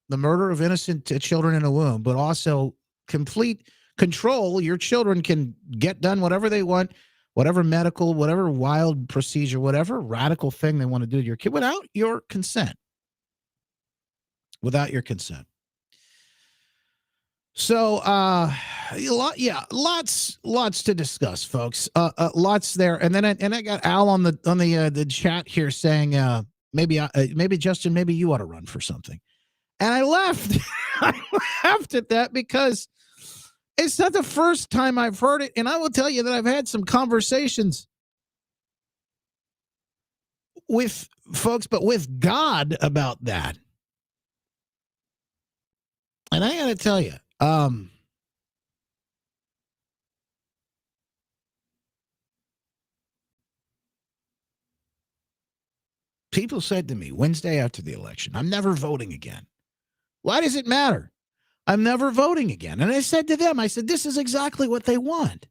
the murder of innocent children in a womb, but also complete control. Your children can get done whatever they want, whatever medical, whatever wild procedure, whatever radical thing they want to do to your kid without your consent. Without your consent. So, lots to discuss, folks. Lots there, and then I got Al on the chat here saying, maybe Justin, maybe you ought to run for something, and I laughed. I laughed at that because it's not the first time I've heard it, and I will tell you that I've had some conversations with folks, but with God about that, and I got to tell you. People said to me Wednesday after the election, I'm never voting again. Why does it matter? I'm never voting again. And I said to them, this is exactly what they want.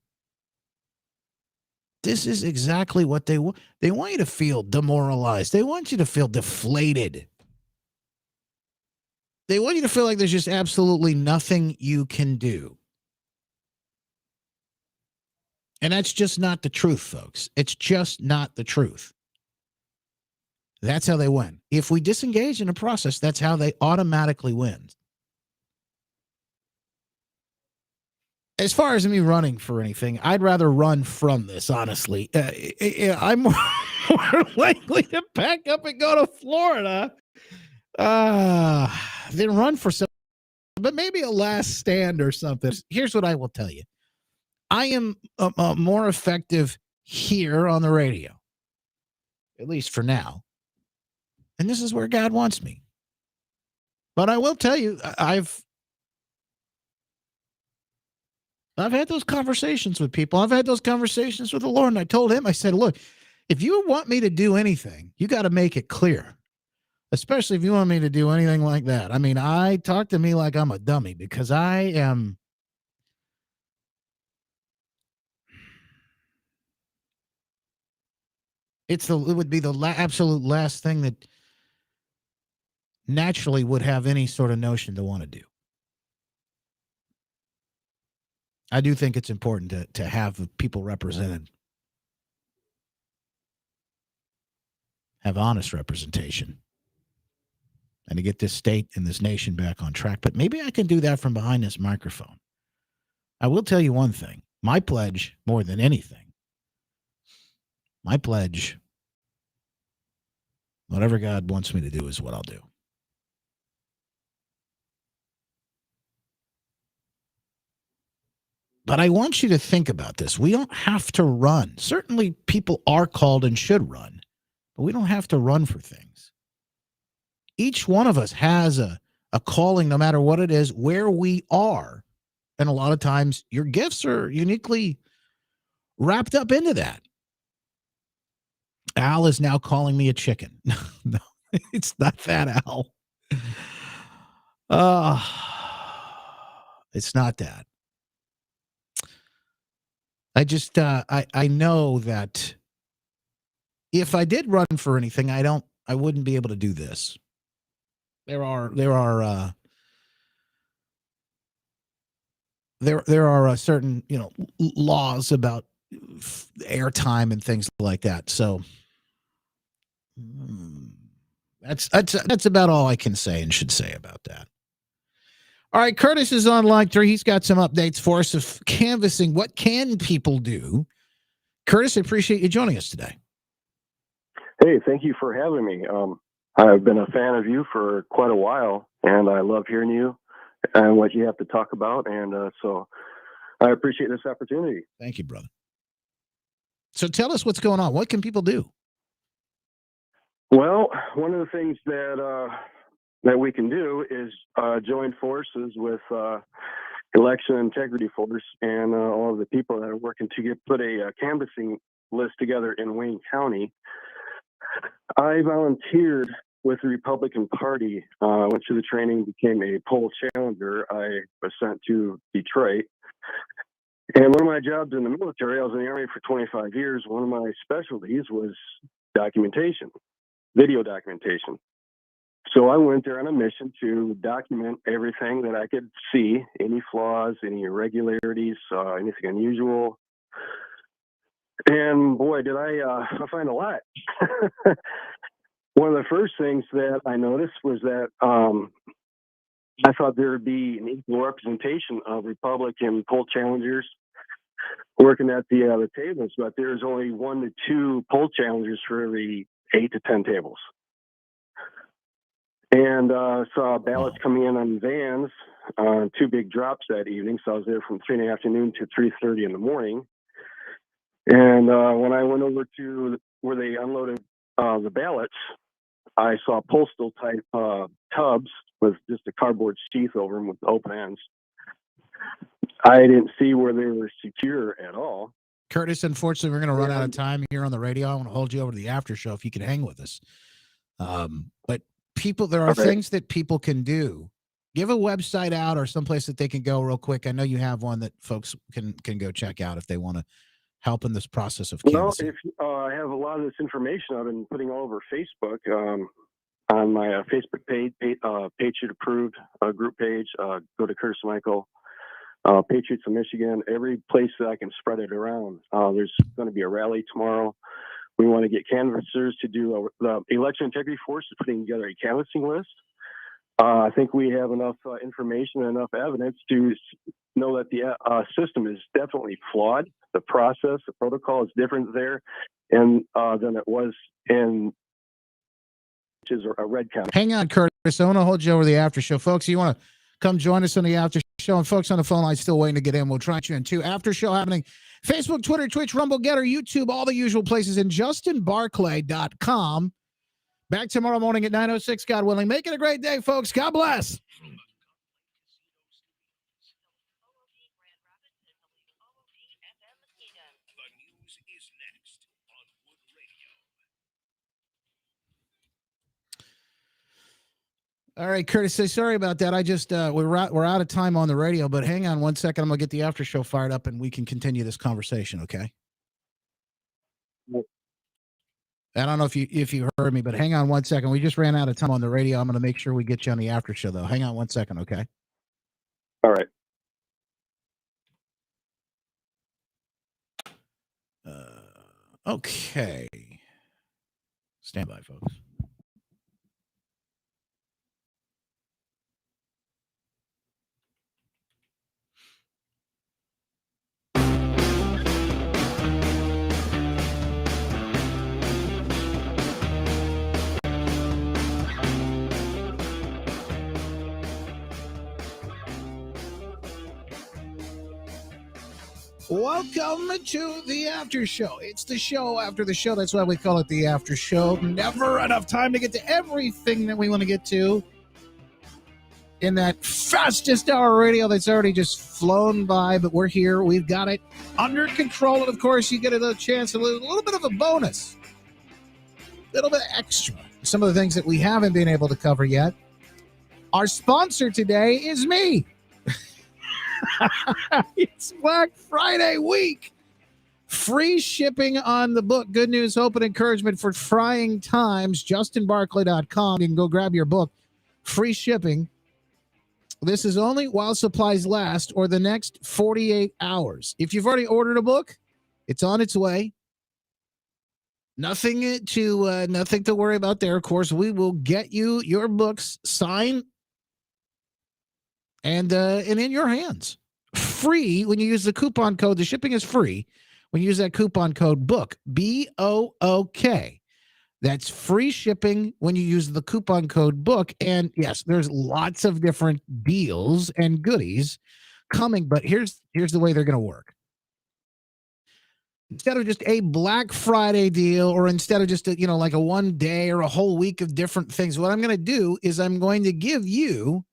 This is exactly what they want. They want you to feel demoralized. They want you to feel deflated. They want you to feel like there's just absolutely nothing you can do. And that's just not the truth, folks. It's just not the truth. That's how they win. If we disengage in the process, that's how they automatically win. As far as me running for anything, I'd rather run from this, honestly. I'm more likely to pack up and go to Florida than run for something, but maybe a last stand or something. Here's what I will tell you. I am more effective here on the radio, at least for now. And this is where God wants me. But I will tell you, I've had those conversations with people. I've had those conversations with the Lord. And I told him, I said, look, if you want me to do anything, you got to make it clear. Especially if you want me to do anything like that. I mean, talk to me like I'm a dummy because I am. It would be the absolute last thing that naturally would have any sort of notion to want to do. I do think it's important to have people represented, have honest representation, and to get this state and this nation back on track. But maybe I can do that from behind this microphone. I will tell you one thing. My pledge, more than anything, my pledge, whatever God wants me to do is what I'll do. But I want you to think about this. We don't have to run. Certainly people are called and should run, but we don't have to run for things. Each one of us has a calling, no matter what it is, where we are. And a lot of times your gifts are uniquely wrapped up into that. Al is now calling me a chicken. No, it's not that, Al. It's not that. I just, I know that if I did run for anything, I wouldn't be able to do this. There are certain, laws about airtime and things like that. So that's about all I can say and should say about that. All right, Curtis is on line 3. He's got some updates for us of canvassing. What can people do? Curtis, I appreciate you joining us today. Hey, thank you for having me. I've been a fan of you for quite a while, and I love hearing you and what you have to talk about. And so I appreciate this opportunity. Thank you, brother. So tell us what's going on. What can people do? Well, one of the things that we can do is join forces with Election Integrity Force and all of the people that are working to put a canvassing list together in Wayne County. I volunteered with the Republican Party, went to the training, became a poll challenger. I was sent to Detroit And one of my jobs in the military, I was in the Army for 25 years. One of my specialties was documentation, video documentation. So I went there on a mission to document everything that I could see, any flaws, any irregularities, anything unusual. And boy, did I find a lot. One of the first things that I noticed was that I thought there would be an equal representation of Republican poll challengers working at the tables, but there's only 1 to 2 poll challengers for every 8 to 10 tables. And saw ballots coming in on vans, 2 big drops that evening. So I was there from 3 in the afternoon to 3:30 in the morning. And when I went over to where they unloaded the ballots, I saw postal type tubs with just a cardboard sheath over them with open ends. I didn't see where they were secure at all. Curtis, unfortunately, we're going to run out of time here on the radio. I want to hold you over to the after show if you can hang with us. But there are things that people can do. Give a website out or someplace that they can go real quick. I know you have one that folks can go check out if they want to help in this process of canvassing. Well, I have a lot of this information I've been putting all over Facebook on my Facebook page, Patriot approved group page. Go to Curtis Michael, Patriots of Michigan, every place that I can spread it around. There's going to be a rally tomorrow. We want to get canvassers to do the election integrity force is putting together a canvassing list. I think we have enough information and enough evidence to know that the system is definitely flawed. The process, the protocol is different there and than it was in which is a red county. Hang on, Curtis. I want to hold you over the after show. Folks, you want to come join us on the after show? And folks on the phone line still waiting to get in. We'll try you in too. After show happening. Facebook, Twitter, Twitch, Rumble, Getter, YouTube, all the usual places, and justinbarclay.com. Back tomorrow morning at 9:06, God willing. Make it a great day, folks. God bless. All right, Curtis, say sorry about that. I just we're out of time on the radio, but hang on one second. I'm gonna get the after show fired up, and we can continue this conversation. Okay. I don't know if you heard me, but hang on one second. We just ran out of time on the radio. I'm gonna make sure we get you on the after show, though. Hang on one second, okay? All right. Okay. Stand by, folks. Welcome to the after show. It's the show after the show. That's why we call it the after show. Never enough time to get to everything that we want to get to in that fastest hour radio that's already just flown by, but we're here. We've got it under control. And, of course, you get a chance, a little bit of a bonus, a little bit extra. Some of the things that we haven't been able to cover yet. Our sponsor today is me. It's Black Friday week. Free shipping on the book, Good News, Hope, and Encouragement for Trying Times, justinbarclay.com. You can go grab your book. Free shipping. This is only while supplies last or the next 48 hours. If you've already ordered a book, it's on its way. Nothing to worry about there. Of course, we will get you your books signed and in your hands. Free when you use the coupon code. The shipping is free when you use that coupon code BOOK, BOOK. That's free shipping when you use the coupon code BOOK. And yes, there's lots of different deals and goodies coming, but here's the way they're going to work. Instead of just a Black Friday deal, or instead of just like a one day or a whole week of different things, what I'm going to do is I'm going to give you,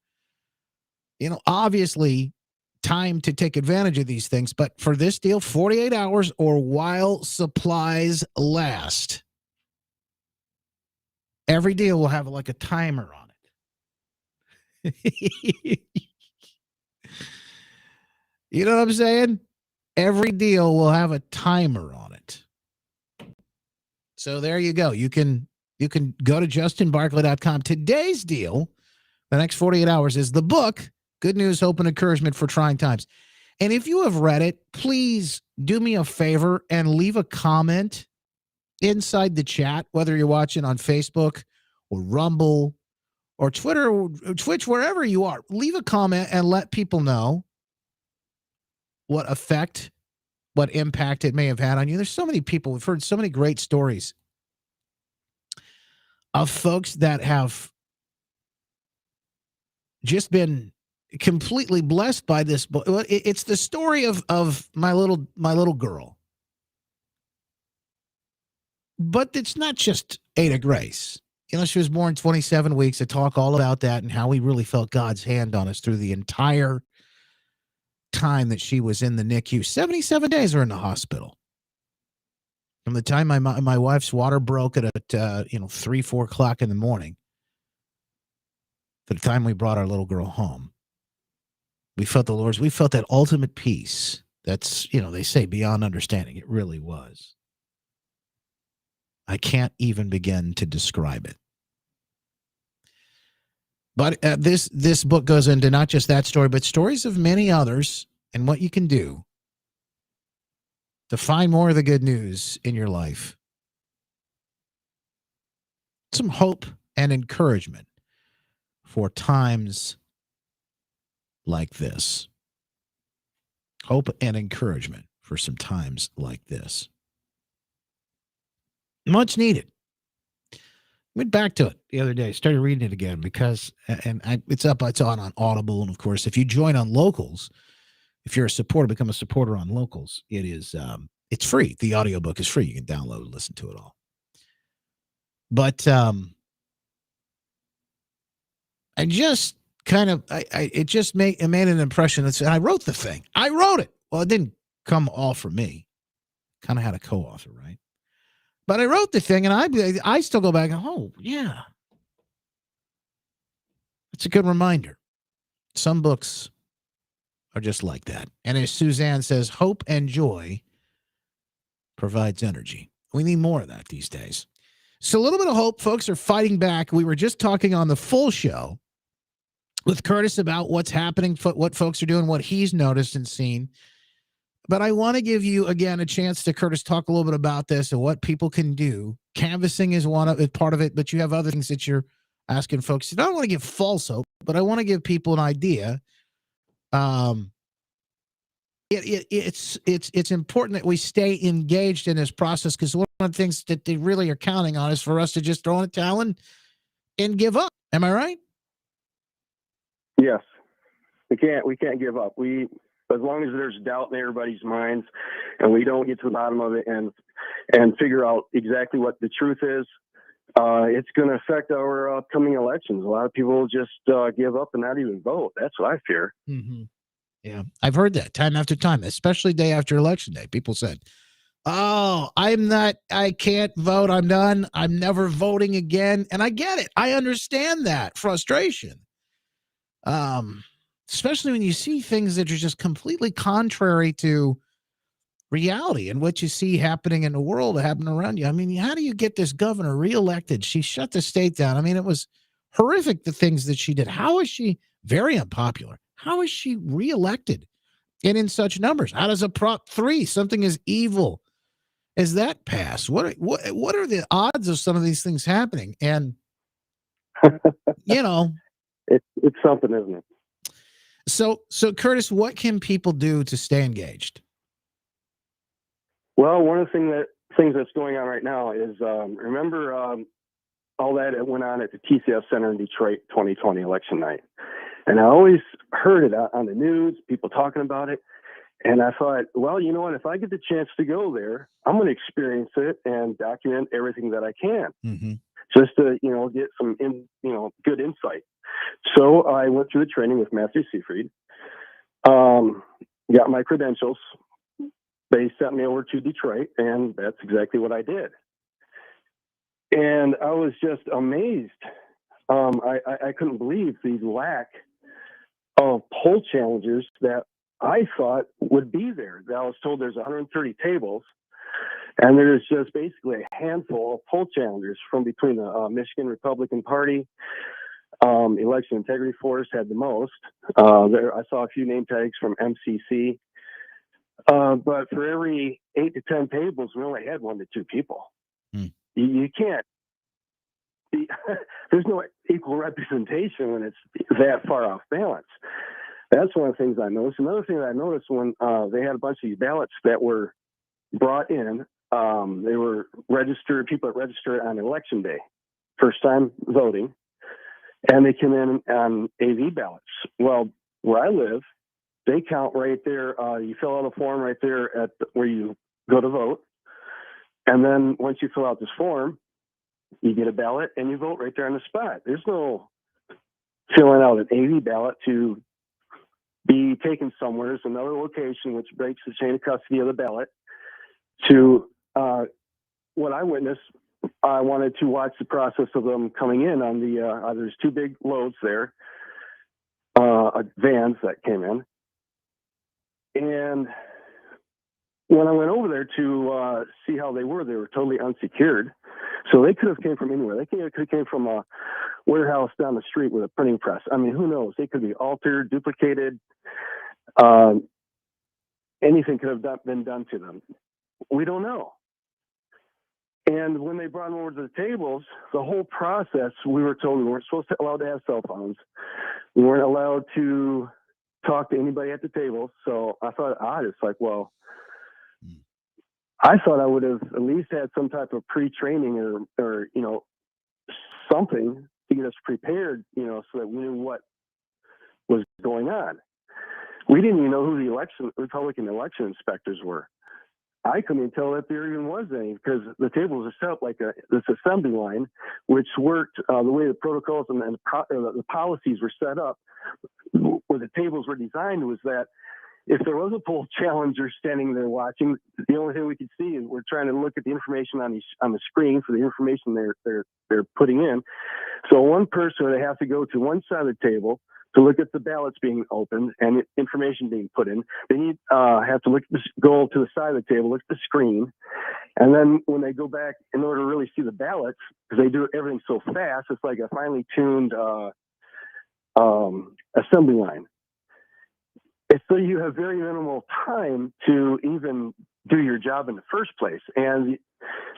obviously time to take advantage of these things. But for this deal, 48 hours or while supplies last. Every deal will have like a timer on it. You know what I'm saying? Every deal will have a timer on it. So there you go. You can go to justinbarkley.com. Today's deal, the next 48 hours, is the book, Good News, Hope, and Encouragement for Trying Times. And if you have read it, please do me a favor and leave a comment inside the chat, whether you're watching on Facebook or Rumble or Twitter or Twitch, wherever you are. Leave a comment and let people know what effect, what impact it may have had on you. There's so many people. We've heard so many great stories of folks that have just been completely blessed by this book. It's the story of my little girl. But it's not just Ada Grace. You know, she was born 27 weeks. I talk all about that and how we really felt God's hand on us through the entire time that she was in the NICU. 77 days were in the hospital. From the time my wife's water broke at 3, 4 o'clock in the morning, to the time we brought our little girl home, we felt that ultimate peace. That's, they say beyond understanding. It really was. I can't even begin to describe it. But this book goes into not just that story, but stories of many others and what you can do to find more of the good news in your life. Some hope and encouragement for times like this. Hope and encouragement for some times like this. Much needed. Went back to it the other day. Started reading it again because, it's on Audible, and of course, if you join on Locals, if you're a supporter, become a supporter on Locals. It is, it's free. The audiobook is free. You can download and listen to it all. But it made an impression. And I wrote the thing. I wrote it. Well, it didn't come all from me. Kind of had a co-author, right? But I wrote the thing, and I still go back and, oh, yeah. It's a good reminder. Some books are just like that. And as Suzanne says, hope and joy provides energy. We need more of that these days. So a little bit of hope. Folks are fighting back. We were just talking on the full show with Curtis about what's happening, what folks are doing, what he's noticed and seen. But I want to give you, again, a chance to, Curtis, talk a little bit about this and what people can do. Canvassing is part of it, but you have other things that you're asking folks. I don't want to give false hope, but I want to give people an idea. It's important that we stay engaged in this process, because one of the things that they really are counting on is for us to just throw in a towel and give up. Am I right? Yes. We can't give up. As long as there's doubt in everybody's minds and we don't get to the bottom of it and figure out exactly what the truth is, it's going to affect our upcoming elections. A lot of people will just give up and not even vote. That's what I fear. Mm-hmm. Yeah, I've heard that time after time, especially day after election day. People said, oh, I can't vote. I'm done. I'm never voting again. And I get it. I understand that frustration. Especially when you see things that are just completely contrary to reality and what you see happening in the world, happening around you. I mean, how do you get this governor reelected? She shut the state down. I mean, it was horrific, the things that she did. How is she very unpopular? How is she reelected and in such numbers? How does a Prop 3, something as evil as that, pass? What are the odds of some of these things happening? And, it's something, isn't it? So Curtis, what can people do to stay engaged? Well, one of the things that's going on right now is, remember all that went on at the TCF Center in Detroit 2020 election night. And I always heard it on the news, people talking about it. And I thought, well, you know what? If I get the chance to go there, I'm going to experience it and document everything that I can, just to, get some, good insight. So I went through the training with Matthew Seafried, got my credentials. They sent me over to Detroit, and that's exactly what I did. And I was just amazed. I couldn't believe the lack of poll challengers that I thought would be there. I was told there's 130 tables, and there's just basically a handful of poll challengers from between the Michigan Republican Party. Election Integrity Force had the most. I saw a few name tags from MCC. But for every 8 to 10 tables, we only had 1 to 2 people. You can't. There's no equal representation when it's that far off balance. That's one of the things I noticed. Another thing that I noticed when they had a bunch of these ballots that were brought in, they were registered, people that registered on election day, first time voting, and they came in on AV ballots. Well, where I live, they count right there. You fill out a form right there at where you go to vote. And then once you fill out this form, you get a ballot and you vote right there on the spot. There's no filling out an AV ballot to be taken somewhere. It's another location which breaks the chain of custody of the ballot. To what I witnessed, I wanted to watch the process of them coming in on the, there's 2 big loads there, vans that came in. And when I went over there to see how they were totally unsecured. So they could have came from anywhere. They could have came from a warehouse down the street with a printing press. I mean, who knows? They could be altered, duplicated. Anything could have been done to them. We don't know. And when they brought them over to the tables, the whole process, we were told we weren't allowed to have cell phones. We weren't allowed to talk to anybody at the table. So I thought odd. It's like, well, I thought I would have at least had some type of pre-training or something to get us prepared, so that we knew what was going on. We didn't even know who the Republican election inspectors were. I couldn't even tell that there even was any, because the tables are set up like this assembly line, which worked the way the protocols and the policies were set up, where the tables were designed, was that if there was a poll challenger standing there watching, the only thing we could see is we're trying to look at the information on the screen for the information they're putting in. So one person would have to go to one side of the table to look at the ballots being opened and information being put in. Then you have to go to the side of the table, look at the screen, and then when they go back, in order to really see the ballots, because they do everything so fast, it's like a finely tuned assembly line. And so you have very minimal time to even do your job in the first place. And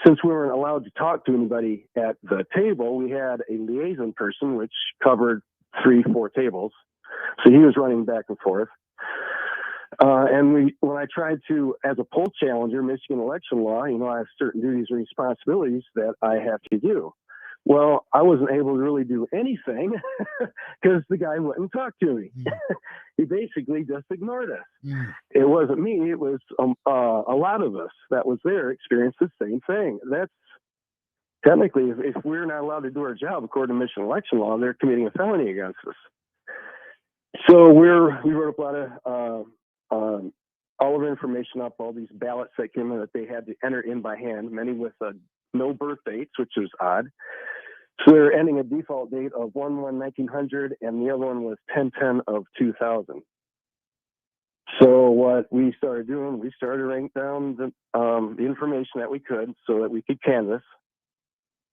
since we weren't allowed to talk to anybody at the table, we had a liaison person, which covered 3-4 tables. So he was running back and forth. And when I tried to, as a poll challenger, Michigan election law, I have certain duties and responsibilities that I have to do. Well, I wasn't able to really do anything because the guy wouldn't talk to me. He basically just ignored us. It wasn't me. It was a lot of us that was there experienced the same thing. That's technically, if we're not allowed to do our job according to Michigan election law, they're committing a felony against us. So we wrote up a lot of all of the information up, all these ballots that came in that they had to enter in by hand, many with no birth dates, which is odd. So they're ending a default date of 1/1/1900, and the other one was 10/10/2000. So what we started doing, we started writing down the information that we could so that we could canvass.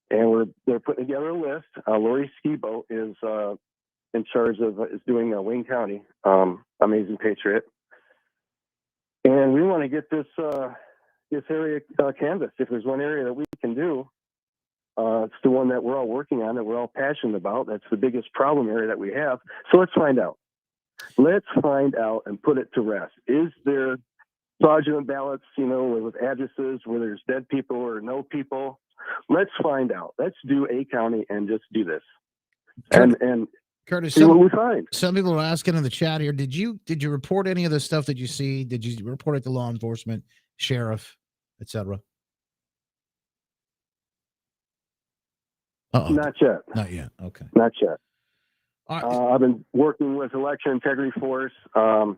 And they're putting together a list. Lori Skibo is in charge of is doing Wayne County, Amazing Patriot. And we want to get this area canvassed. If there's one area that we can do, it's the one that we're all working on, that we're all passionate about. That's the biggest problem area that we have. So let's find out. Let's find out and put it to rest. Is there fraudulent ballots, with addresses where there's dead people or no people? Let's find out. Let's do a county and just do this. And Curtis, see what we find. Some people are asking in the chat here, did you report any of the stuff that you see? Did you report it to law enforcement, sheriff, etc.? Not yet. Not yet. Okay. Not yet. All right. I've been working with Election Integrity Force, trying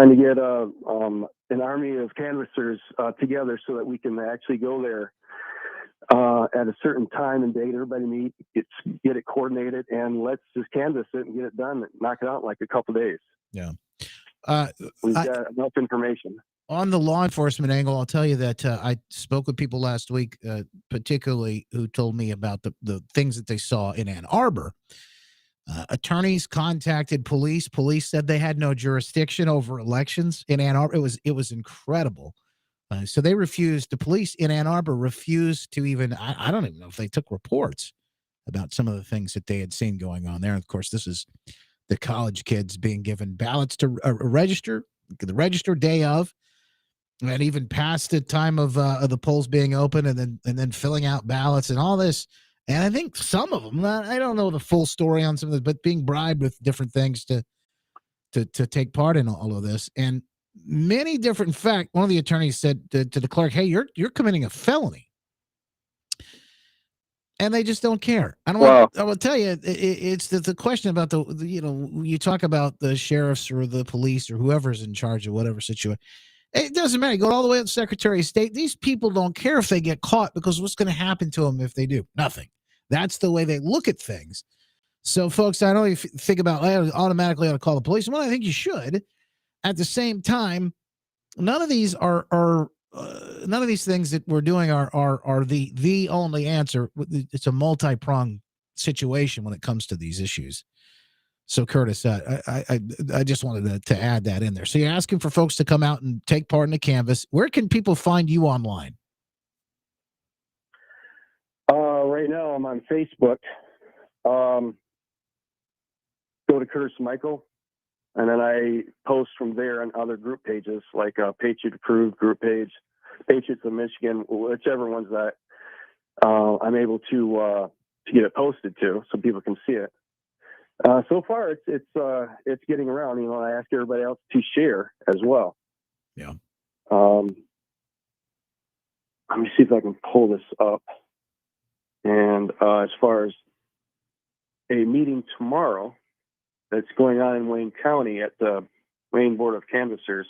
to get an army of canvassers together so that we can actually go there at a certain time and date. Everybody meet, get it coordinated, and let's just canvass it and get it done. Knock it out in like a couple of days. Yeah. We've got enough information. On the law enforcement angle, I'll tell you that I spoke with people last week, particularly who told me about the things that they saw in Ann Arbor. Attorneys contacted police. Police said they had no jurisdiction over elections in Ann Arbor. It was incredible. So they refused. The police in Ann Arbor refused to even. I don't even know if they took reports about some of the things that they had seen going on there. And of course, this is the college kids being given ballots to register, the register day of, and even past the time of the polls being open, and then filling out ballots and all this. And I think some of them, I don't know the full story on some of this, but being bribed with different things to take part in all of this. And many different, in fact, one of the attorneys said to the clerk, "Hey, you're committing a felony." And they just don't care. I will tell you, it's the question about you talk about the sheriffs or the police or whoever's in charge of whatever situation. It doesn't matter. Go all the way up to Secretary of State. These people don't care if they get caught, because what's going to happen to them if they do? Nothing. That's the way they look at things. So, folks, I know you think about automatically ought to call the police. Well, I think you should. At the same time, none of these none of these things that we're doing are the only answer. It's a multi-pronged situation when it comes to these issues. So, Curtis, I just wanted to add that in there. So you're asking for folks to come out and take part in the canvas. Where can people find you online? Right now, I'm on Facebook. Go to Curtis Michael, and then I post from there on other group pages, like Patriot Approved group page, Patriots of Michigan, whichever ones that I'm able to get it posted to, so people can see it. So far, it's getting around. I ask everybody else to share as well. Yeah. Let me see if I can pull this up. And as far as a meeting tomorrow that's going on in Wayne County at the Wayne Board of Canvassers.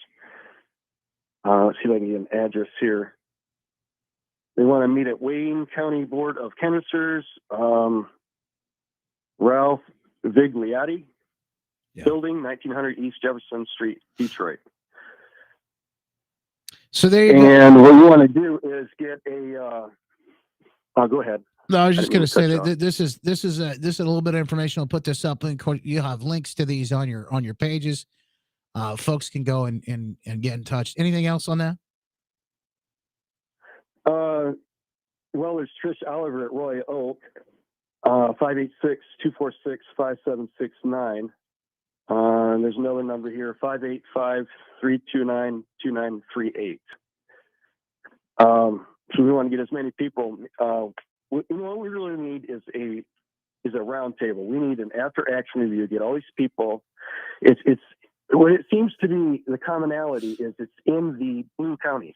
Let's see if I can get an address here. They want to meet at Wayne County Board of Canvassers, Ralph Vigliotti, Building, 1900 East Jefferson Street, Detroit. So there you go. And what you want to do is get a. Go ahead. No, I was just going to say that this is a little bit of information. I'll put this up, and you have links to these on your pages. Folks can go and get in touch. Anything else on that? Well, there's Trish Oliver at Roy Oak, 586-246-5769. There's another number here, 585-329-2938. So we want to get as many people. What we really need is a round table. We need an after action review. Get all these people. It's what it seems to be the commonality is it's in the blue counties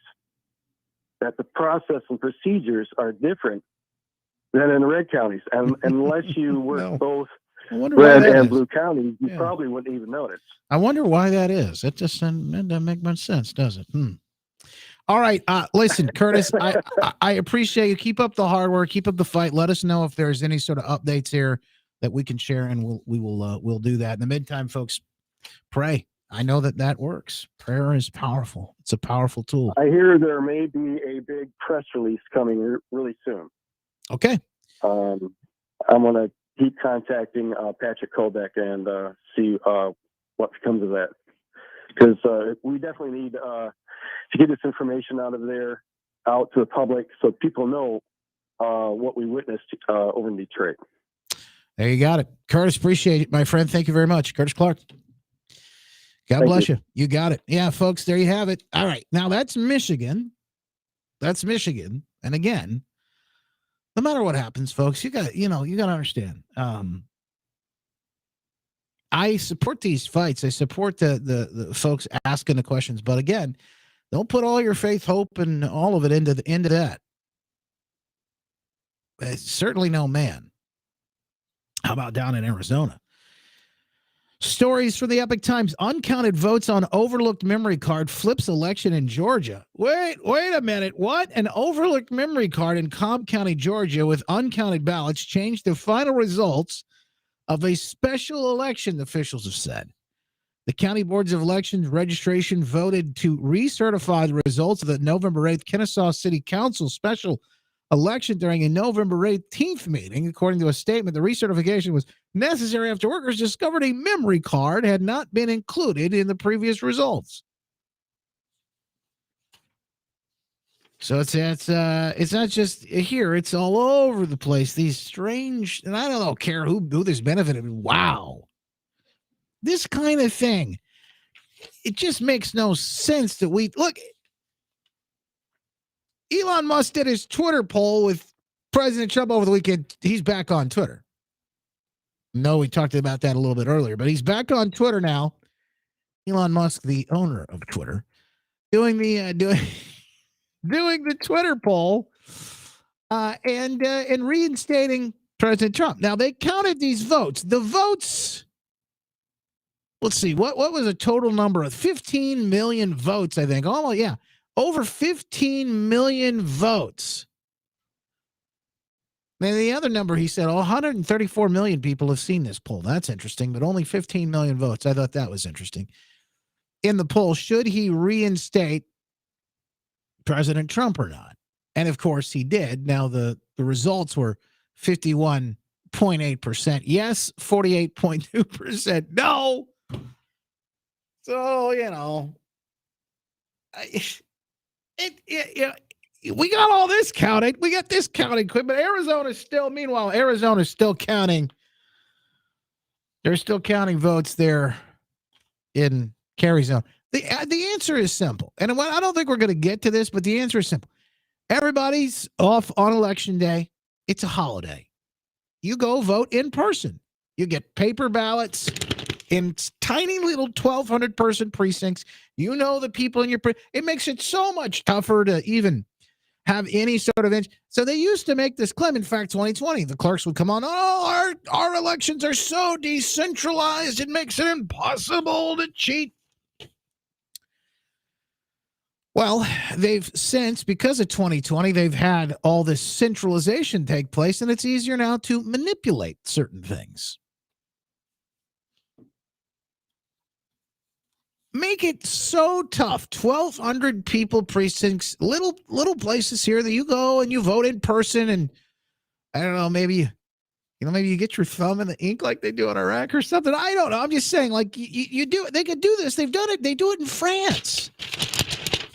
that the process and procedures are different than in the red counties. And unless you work both red and blue counties, you probably wouldn't even notice. I wonder why that is. It just doesn't make much sense, does it? All right. Listen, Curtis, I appreciate you. Keep up the hard work. Keep up the fight. Let us know if there's any sort of updates here that we can share, and we'll do that. In the meantime, folks, pray. I know that works. Prayer is powerful. It's a powerful tool. I hear there may be a big press release coming really soon. Okay. I'm going to keep contacting Patrick Kobeck and see what comes of that. Because we definitely need to get this information out to the public so people know what we witnessed over in Detroit. There you got it. Curtis, appreciate it, my friend. Thank you very much. Curtis Clark. God bless you. You got it. Yeah, folks, there you have it. All right. Now that's Michigan. That's Michigan. And again, no matter what happens, folks, you got to understand. I support these fights. I support the folks asking the questions. But again, don't put all your faith, hope, and all of it into that. It's certainly no man. How about down in Arizona? Stories from the Epic Times. Uncounted votes on overlooked memory card flips election in Georgia. Wait a minute. What? An overlooked memory card in Cobb County, Georgia, with uncounted ballots changed the final results of a special election, officials have said. The county boards of elections registration voted to recertify the results of the November 8th Kennesaw City Council special election during a November 18th meeting. According to a statement, the recertification was necessary after workers discovered a memory card had not been included in the previous results. So it's not just here; it's all over the place. These strange, and I don't care who this benefited. Wow, this kind of thing. It just makes no sense that we look. Elon Musk did his Twitter poll with President Trump over the weekend. He's back on Twitter. No, we talked about that a little bit earlier, but he's back on Twitter now. Elon Musk, the owner of Twitter, doing the Twitter poll and reinstating President Trump. Now they counted these votes. The votes. Let's see what was a total number of 15 million votes. I think. Oh yeah. Over 15 million votes. And the other number, he said, 134 million people have seen this poll. That's interesting, but only 15 million votes. I thought that was interesting. In the poll, should he reinstate President Trump or not? And, of course, he did. Now, the results were 51.8% yes, 48.2% no. So, we got all this counted. We got this counted quick, but Arizona's still counting. They're still counting votes there in Arizona. The answer is simple. And I don't think we're going to get to this, but the answer is simple. Everybody's off on election day. It's a holiday. You go vote in person. You get paper ballots in tiny little 1,200 person precincts. You know the people in your it makes it so much tougher to even have any sort of so they used to make this claim. In fact, 2020, the clerks would come on, our elections are so decentralized, it makes it impossible to cheat. Well, they've since, because of 2020, they've had all this centralization take place, and it's easier now to manipulate certain things. Make it so tough. 1,200 people precincts, little places here that you go and you vote in person, and I don't know, maybe you get your thumb in the ink like they do in Iraq or something. I don't know. I'm just saying, like you do it. They could do this. They've done it. They do it in France.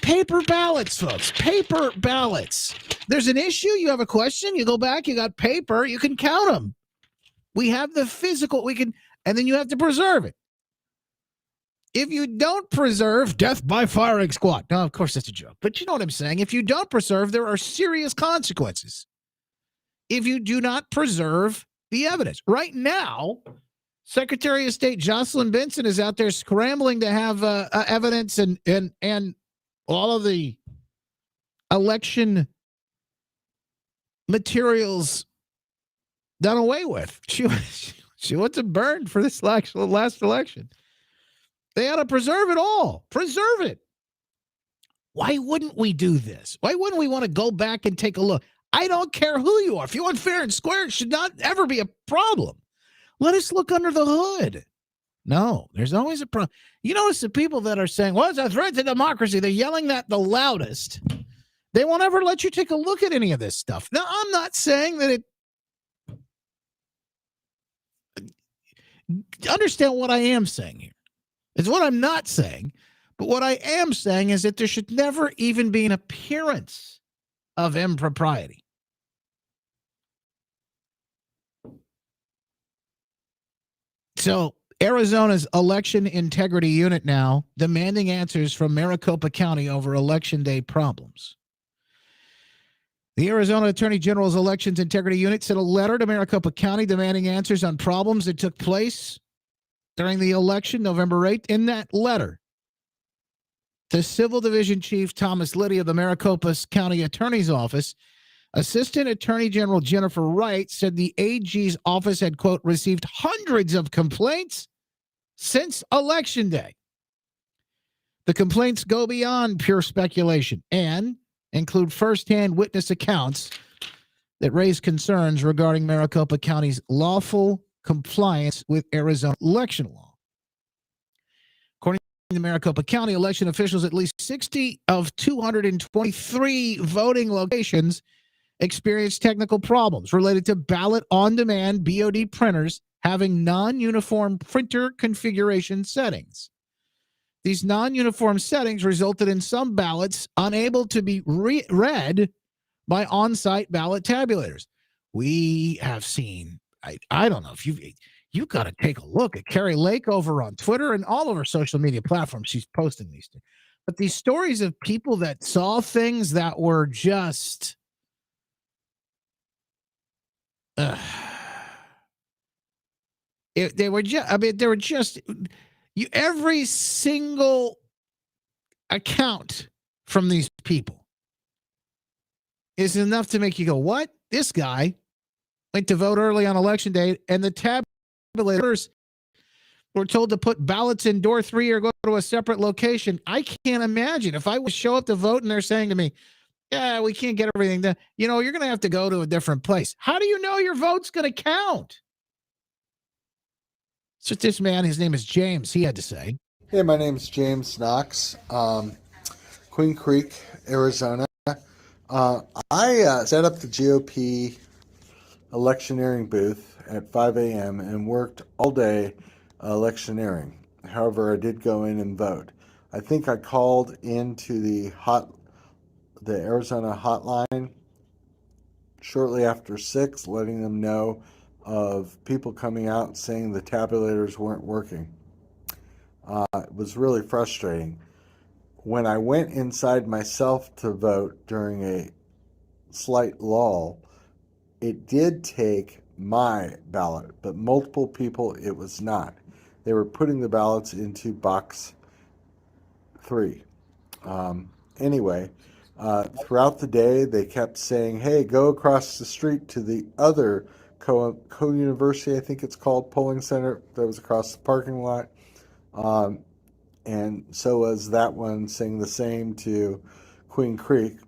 Paper ballots, folks. Paper ballots. There's an issue. You have a question. You go back. You got paper. You can count them. We have the physical. And then you have to preserve it. If you don't preserve, death by firing squad. No, of course that's a joke. But you know what I'm saying. If you don't preserve, there are serious consequences. If you do not preserve the evidence. Right now, Secretary of State Jocelyn Benson is out there scrambling to have evidence and all of the election materials done away with. She wants it burned for this last election. They ought to preserve it all. Preserve it. Why wouldn't we do this? Why wouldn't we want to go back and take a look? I don't care who you are. If you want fair and square, it should not ever be a problem. Let us look under the hood. No, there's always a problem. You notice the people that are saying, well, it's a threat to democracy. They're yelling that the loudest. They won't ever let you take a look at any of this stuff. Now, I'm not saying that understand what I am saying here. It's what I'm not saying. But what I am saying is that there should never even be an appearance of impropriety. So Arizona's election integrity unit now demanding answers from Maricopa County over election day problems. The Arizona Attorney General's Elections Integrity Unit sent a letter to Maricopa County demanding answers on problems that took place during the election November 8th. In that letter, the Civil Division Chief Thomas Liddy of the Maricopa County Attorney's Office, Assistant Attorney General Jennifer Wright said the AG's office had, quote, received hundreds of complaints since Election Day. The complaints go beyond pure speculation and include firsthand witness accounts that raise concerns regarding Maricopa County's lawful compliance with Arizona election law. the Maricopa County election officials, at least 60 of 223 voting locations experienced technical problems related to ballot on-demand BOD printers having non-uniform printer configuration settings. These non-uniform settings resulted in some ballots unable to be read by on-site ballot tabulators. We have seen, I don't know if you've got to take a look at Carrie Lake over on Twitter and all over social media platforms. She's posting these things. But these stories of people that saw things that were just they were just every single account from these people is enough to make you go, what? This guy went to vote early on election day, and the tabulators were told to put ballots in door 3 or go to a separate location. I can't imagine if I would show up to vote and they're saying to me, yeah, we can't get everything done. You're going to have to go to a different place. How do you know your vote's going to count? So this man, his name is James, he had to say. Hey, my name is James Knox, Queen Creek, Arizona. I set up the GOP electioneering booth at 5 a.m. and worked all day electioneering. However, I did go in and vote. I think I called into the Arizona hotline shortly after 6, letting them know of people coming out saying the tabulators weren't working. It was really frustrating. When I went inside myself to vote during a slight lull, it did take my ballot, but multiple people it was not. They were putting the ballots into box 3. Anyway, throughout the day, they kept saying, hey, go across the street to the other Co-University, I think it's called, polling center that was across the parking lot. And so was that one saying the same to Queen Creek,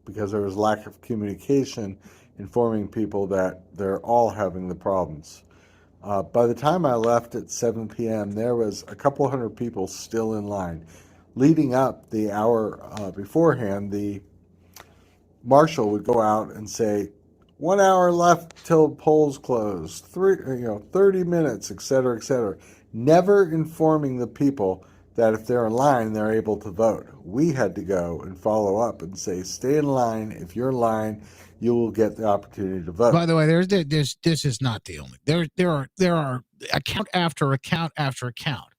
because there was lack of communication informing people that they're all having the problems. By the time I left at 7 p.m., there was a couple hundred people still in line. Leading up the hour beforehand, the marshal would go out and say, 1 hour left till polls close, 30 minutes, et cetera, never informing the people that if they're in line, they're able to vote. We had to go and follow up and say, stay in line. If you're in line, you will get the opportunity to vote. By the way, this is not the only. There are account after account after account.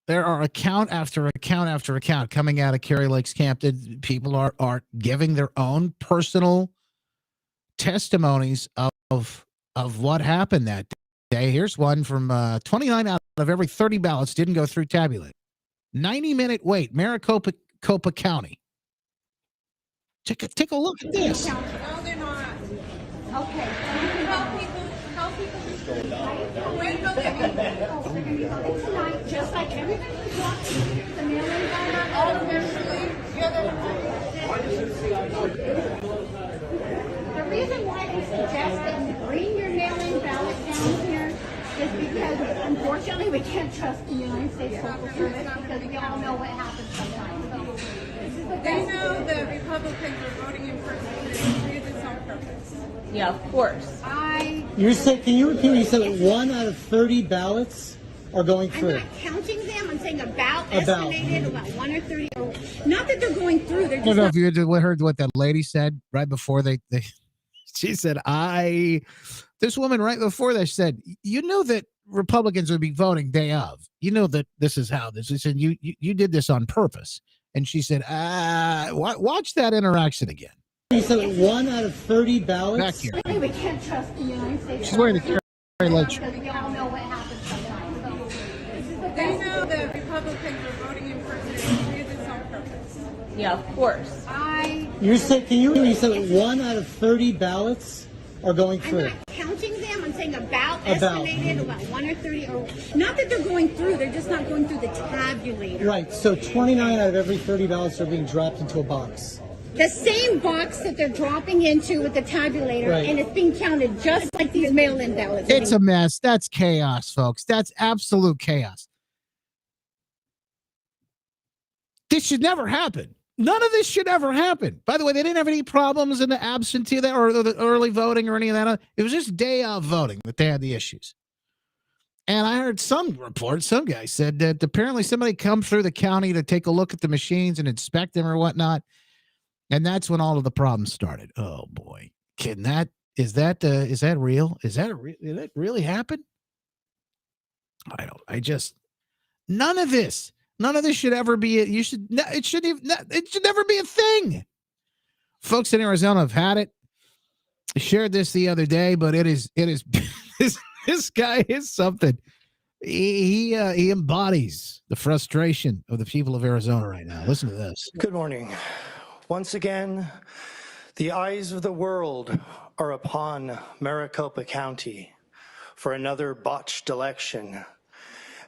There are account after account after account coming out of Carrie Lake's camp that people are giving their own personal testimonies of what happened that day. Here's one from 29 out of every 30 ballots didn't go through tabulate. 90-minute wait, Maricopa County. Take a look at this. No, they're not. Okay. Help people. Wait, no, it's tonight, just like everybody was watching the mail-in ballot. Oh, eventually. The reason why we suggest that you bring your mail-in ballot down here is because, unfortunately, we can't trust the United States Postal Service because we all know what happens sometimes. So, they know the Republicans are voting in person. They do this on purpose. Yeah, of course. You're saying, can you repeat? You said that 1 out of 30 ballots are going through. I'm not counting them. I'm saying estimated about 1 or 30. Not that they're going through. They're just. I don't know if you heard what that lady said right before they she said, this woman right before that said, you know that Republicans would be voting day of. You know that this is how this is. And you did this on purpose. And she said, watch that interaction again. You said that 1 out of 30 ballots? Back here. We can't trust the United States. She's wearing the Carrie Lake shirt. Because we all know what happens sometimes. So, they know the Republicans are voting in person. They do this on purpose. Yeah, of course. You said that 1 out of 30 ballots are going through. I'm not counting them. I'm saying estimated about 1 or 30. Not that they're going through. They're just not going through the tabulator. Right. So 29 out of every 30 ballots are being dropped into a box. the same box that they're dropping into with the tabulator, and it's being counted just like these mail-in ballots. It's a mess. That's chaos, folks. That's absolute chaos. This should never happen. None of this should ever happen. By the way, they didn't have any problems in the absentee or the early voting or any of that. It was just day of voting that they had the issues. And I heard some reports, some guy said that apparently somebody come through the county to take a look at the machines and inspect them or whatnot. And that's when all of the problems started. Oh boy. Is that real? Did that really happen? None of this should ever be, it should never be a thing. Folks in Arizona have had it. I shared this the other day, but it is this guy is something. He embodies the frustration of the people of Arizona right now. Listen to this. Good morning. Once again, the eyes of the world are upon Maricopa County for another botched election.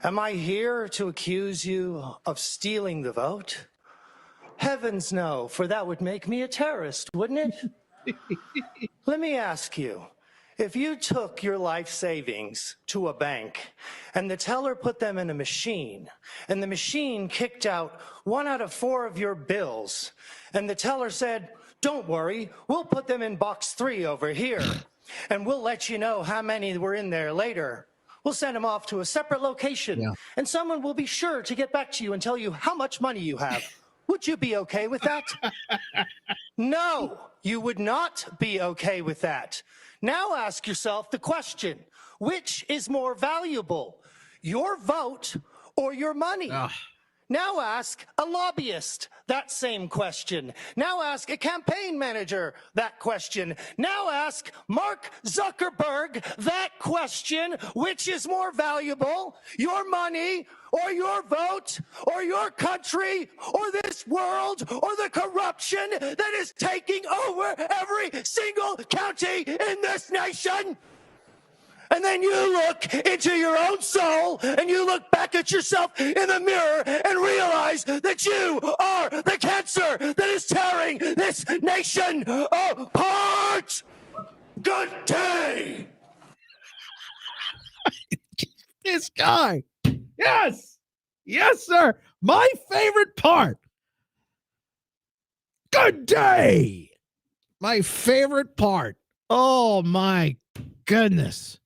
Am I here to accuse you of stealing the vote? Heavens no, for that would make me a terrorist, wouldn't it? Let me ask you, if you took your life savings to a bank and the teller put them in a machine and the machine kicked out 1 out of 4 of your bills and the teller said, don't worry, we'll put them in box 3 over here and we'll let you know how many were in there later. We'll send them off to a separate location and someone will be sure to get back to you and tell you how much money you have. Would you be okay with that? No, you would not be okay with that. Now ask yourself the question, which is more valuable, your vote or your money? Now ask a lobbyist that same question. Now ask a campaign manager that question. Now ask Mark Zuckerberg that question, which is more valuable, your money or your vote or your country or this world or the corruption that is taking over every single county in this nation? And then you look into your own soul and you look back at yourself in the mirror and realize that you are the cancer that is tearing this nation apart. Good day. This guy. Yes. Yes, sir. My favorite part. Good day. My favorite part. Oh, my goodness.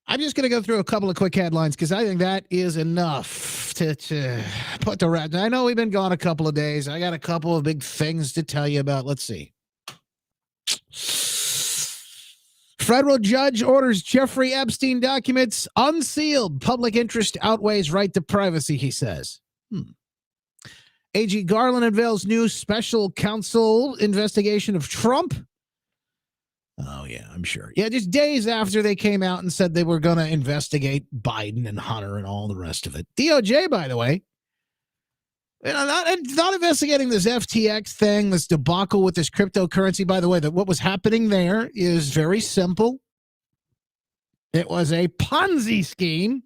I'm just going to go through a couple of quick headlines because I think that is enough to put the rat. I know we've been gone a couple of days. I got a couple of big things to tell you about. Let's see. Federal judge orders Jeffrey Epstein documents unsealed. Public interest outweighs right to privacy, he says. AG Garland unveils new special counsel investigation of Trump. Oh, yeah, I'm sure. Yeah, just days after they came out and said they were going to investigate Biden and Hunter and all the rest of it. DOJ, by the way, not investigating this FTX thing, this debacle with this cryptocurrency. By the way, that what was happening there is very simple. It was a Ponzi scheme.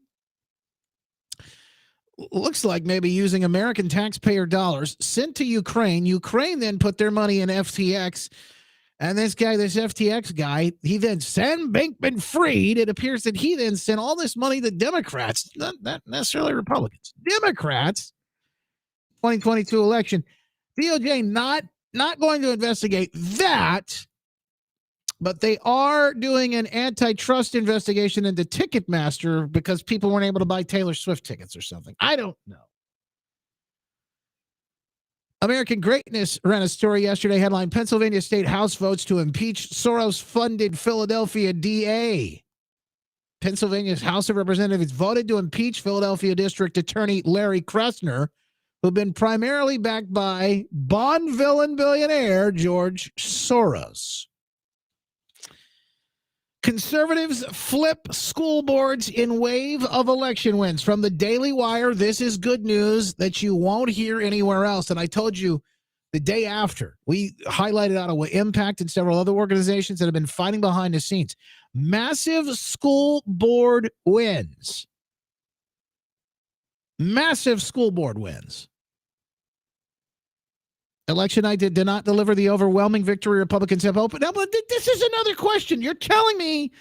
Looks like maybe using American taxpayer dollars sent to Ukraine. Ukraine then put their money in FTX. And this guy, this FTX guy, he then, Sam Bankman-Fried, it appears that he then sent all this money to Democrats, not necessarily Republicans, Democrats, 2022 election. DOJ not going to investigate that, but they are doing an antitrust investigation into Ticketmaster because people weren't able to buy Taylor Swift tickets or something. I don't know. American Greatness ran a story yesterday. Headline, Pennsylvania State House votes to impeach Soros-funded Philadelphia DA. Pennsylvania's House of Representatives voted to impeach Philadelphia District Attorney Larry Kressner, who'd been primarily backed by Bond villain billionaire George Soros. Conservatives flip school boards in wave of election wins. From the Daily Wire, this is good news that you won't hear anywhere else. And I told you the day after, we highlighted Ottawa Impact and several other organizations that have been fighting behind the scenes. Massive school board wins. Massive school board wins. Election night did not deliver the overwhelming victory Republicans have hoped. Now, but this is another question. You're telling me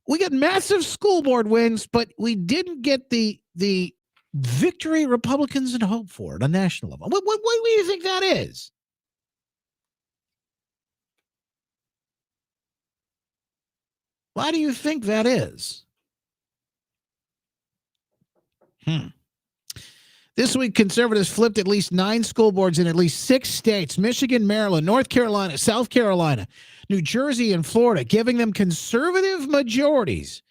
we got massive school board wins, but we didn't get the victory Republicans had hoped for at a national level. What do you think that is? Why do you think that is? This week, conservatives flipped at least 9 school boards in at least 6 states: Michigan, Maryland, North Carolina, South Carolina, New Jersey, and Florida, giving them conservative majorities,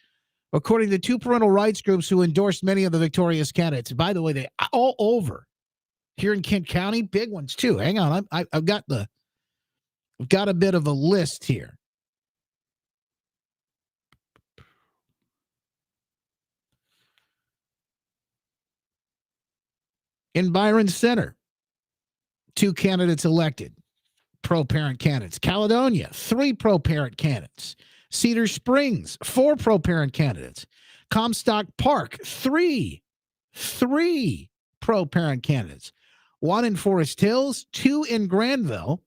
according to 2 parental rights groups who endorsed many of the victorious candidates. By the way, they all over here in Kent County, big ones too. Hang on, I've got a bit of a list here. In Byron Center, 2 candidates elected, pro-parent candidates. Caledonia, 3 pro-parent candidates. Cedar Springs, 4 pro-parent candidates. Comstock Park, 3 pro-parent candidates. 1 in Forest Hills, 2 in Granville,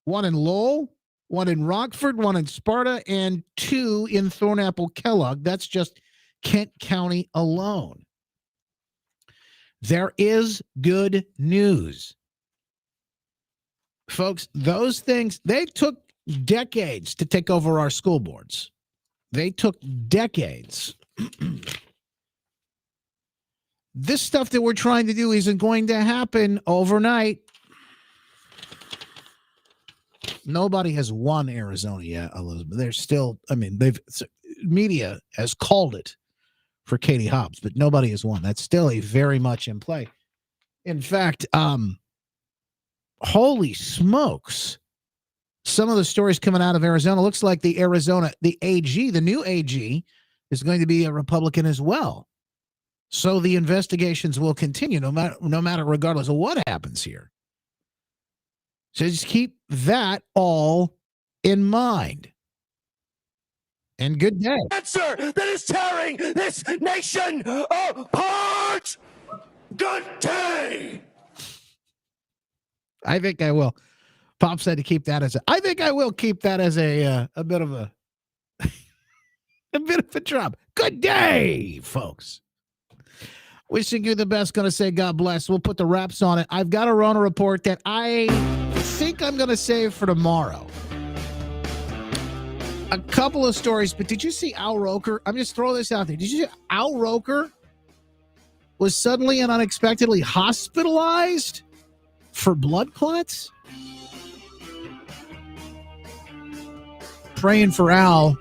1 in Lowell, 1 in Rockford, 1 in Sparta, and 2 in Thornapple Kellogg. That's just Kent County alone. There is good news. Folks, those things, they took decades to take over our school boards. They took decades. This stuff that we're trying to do isn't going to happen overnight. Nobody has won Arizona yet, Elizabeth. They're still, media has called it for Katie Hobbs, but nobody has won. That's still a very much in play. In fact, holy smokes. Some of the stories coming out of Arizona, looks like the AG, the new AG, is going to be a Republican as well. So the investigations will continue no matter regardless of what happens here. So just keep that all in mind. And good day. Answer that is tearing this nation apart. Good day. I think I will. Pop said to keep that as I think I will keep that as a bit of a bit of a drop. Good day, folks. Wishing you the best. Going to say God bless. We'll put the wraps on it. I've got a Rona report that I think I'm going to save for tomorrow. A couple of stories, but did you see Al Roker? I'm just throwing this out there. Did you see Al Roker was suddenly and unexpectedly hospitalized for blood clots? Praying for Al.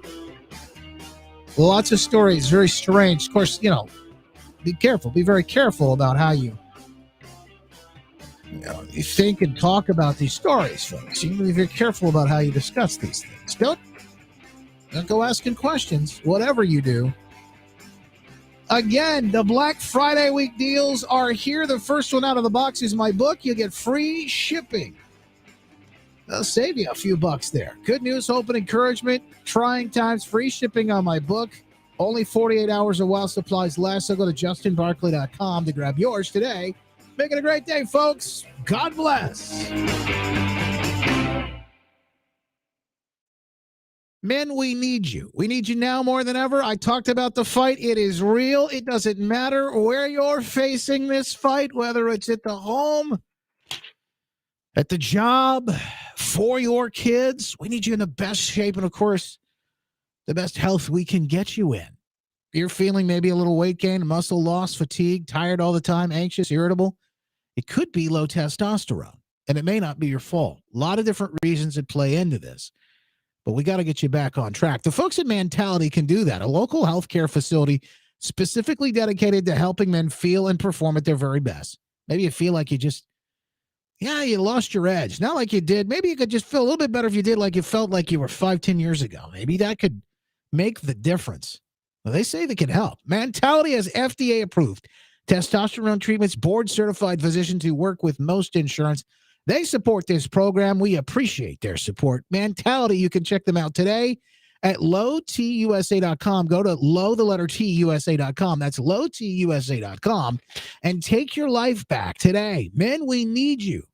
Lots of stories, very strange. Of course, be careful. Be very careful about how you think and talk about these stories, folks. You need to be very careful about how you discuss these things. Don't go asking questions, whatever you do. Again, the Black Friday week deals are here. The first one out of the box is my book. You get free shipping. They'll save you a few bucks there. Good news, hope, and encouragement. Trying times, free shipping on my book. Only 48 hours or while supplies last. So go to justinbarkley.com to grab yours today. Make it a great day, folks. God bless. Men, we need you. We need you now more than ever. I talked about the fight. It is real. It doesn't matter where you're facing this fight, whether it's at the home, at the job, for your kids. We need you in the best shape and, of course, the best health we can get you in. You're feeling maybe a little weight gain, muscle loss, fatigue, tired all the time, anxious, irritable. It could be low testosterone, and it may not be your fault. A lot of different reasons that play into this. But we got to get you back on track. The folks at Mentality can do that. A local healthcare facility specifically dedicated to helping men feel and perform at their very best. Maybe you feel like you lost your edge. Not like you did. Maybe you could just feel a little bit better if you did like you felt like you were 5-10 years ago. Maybe that could make the difference. Well, they say they can help. Mentality has FDA approved testosterone treatments, board certified physicians who work with most insurance. They support this program. We appreciate their support. Mentality, you can check them out today at lowtusa.com. Go to low-tusa.com. That's lowtusa.com and take your life back today. Men, we need you.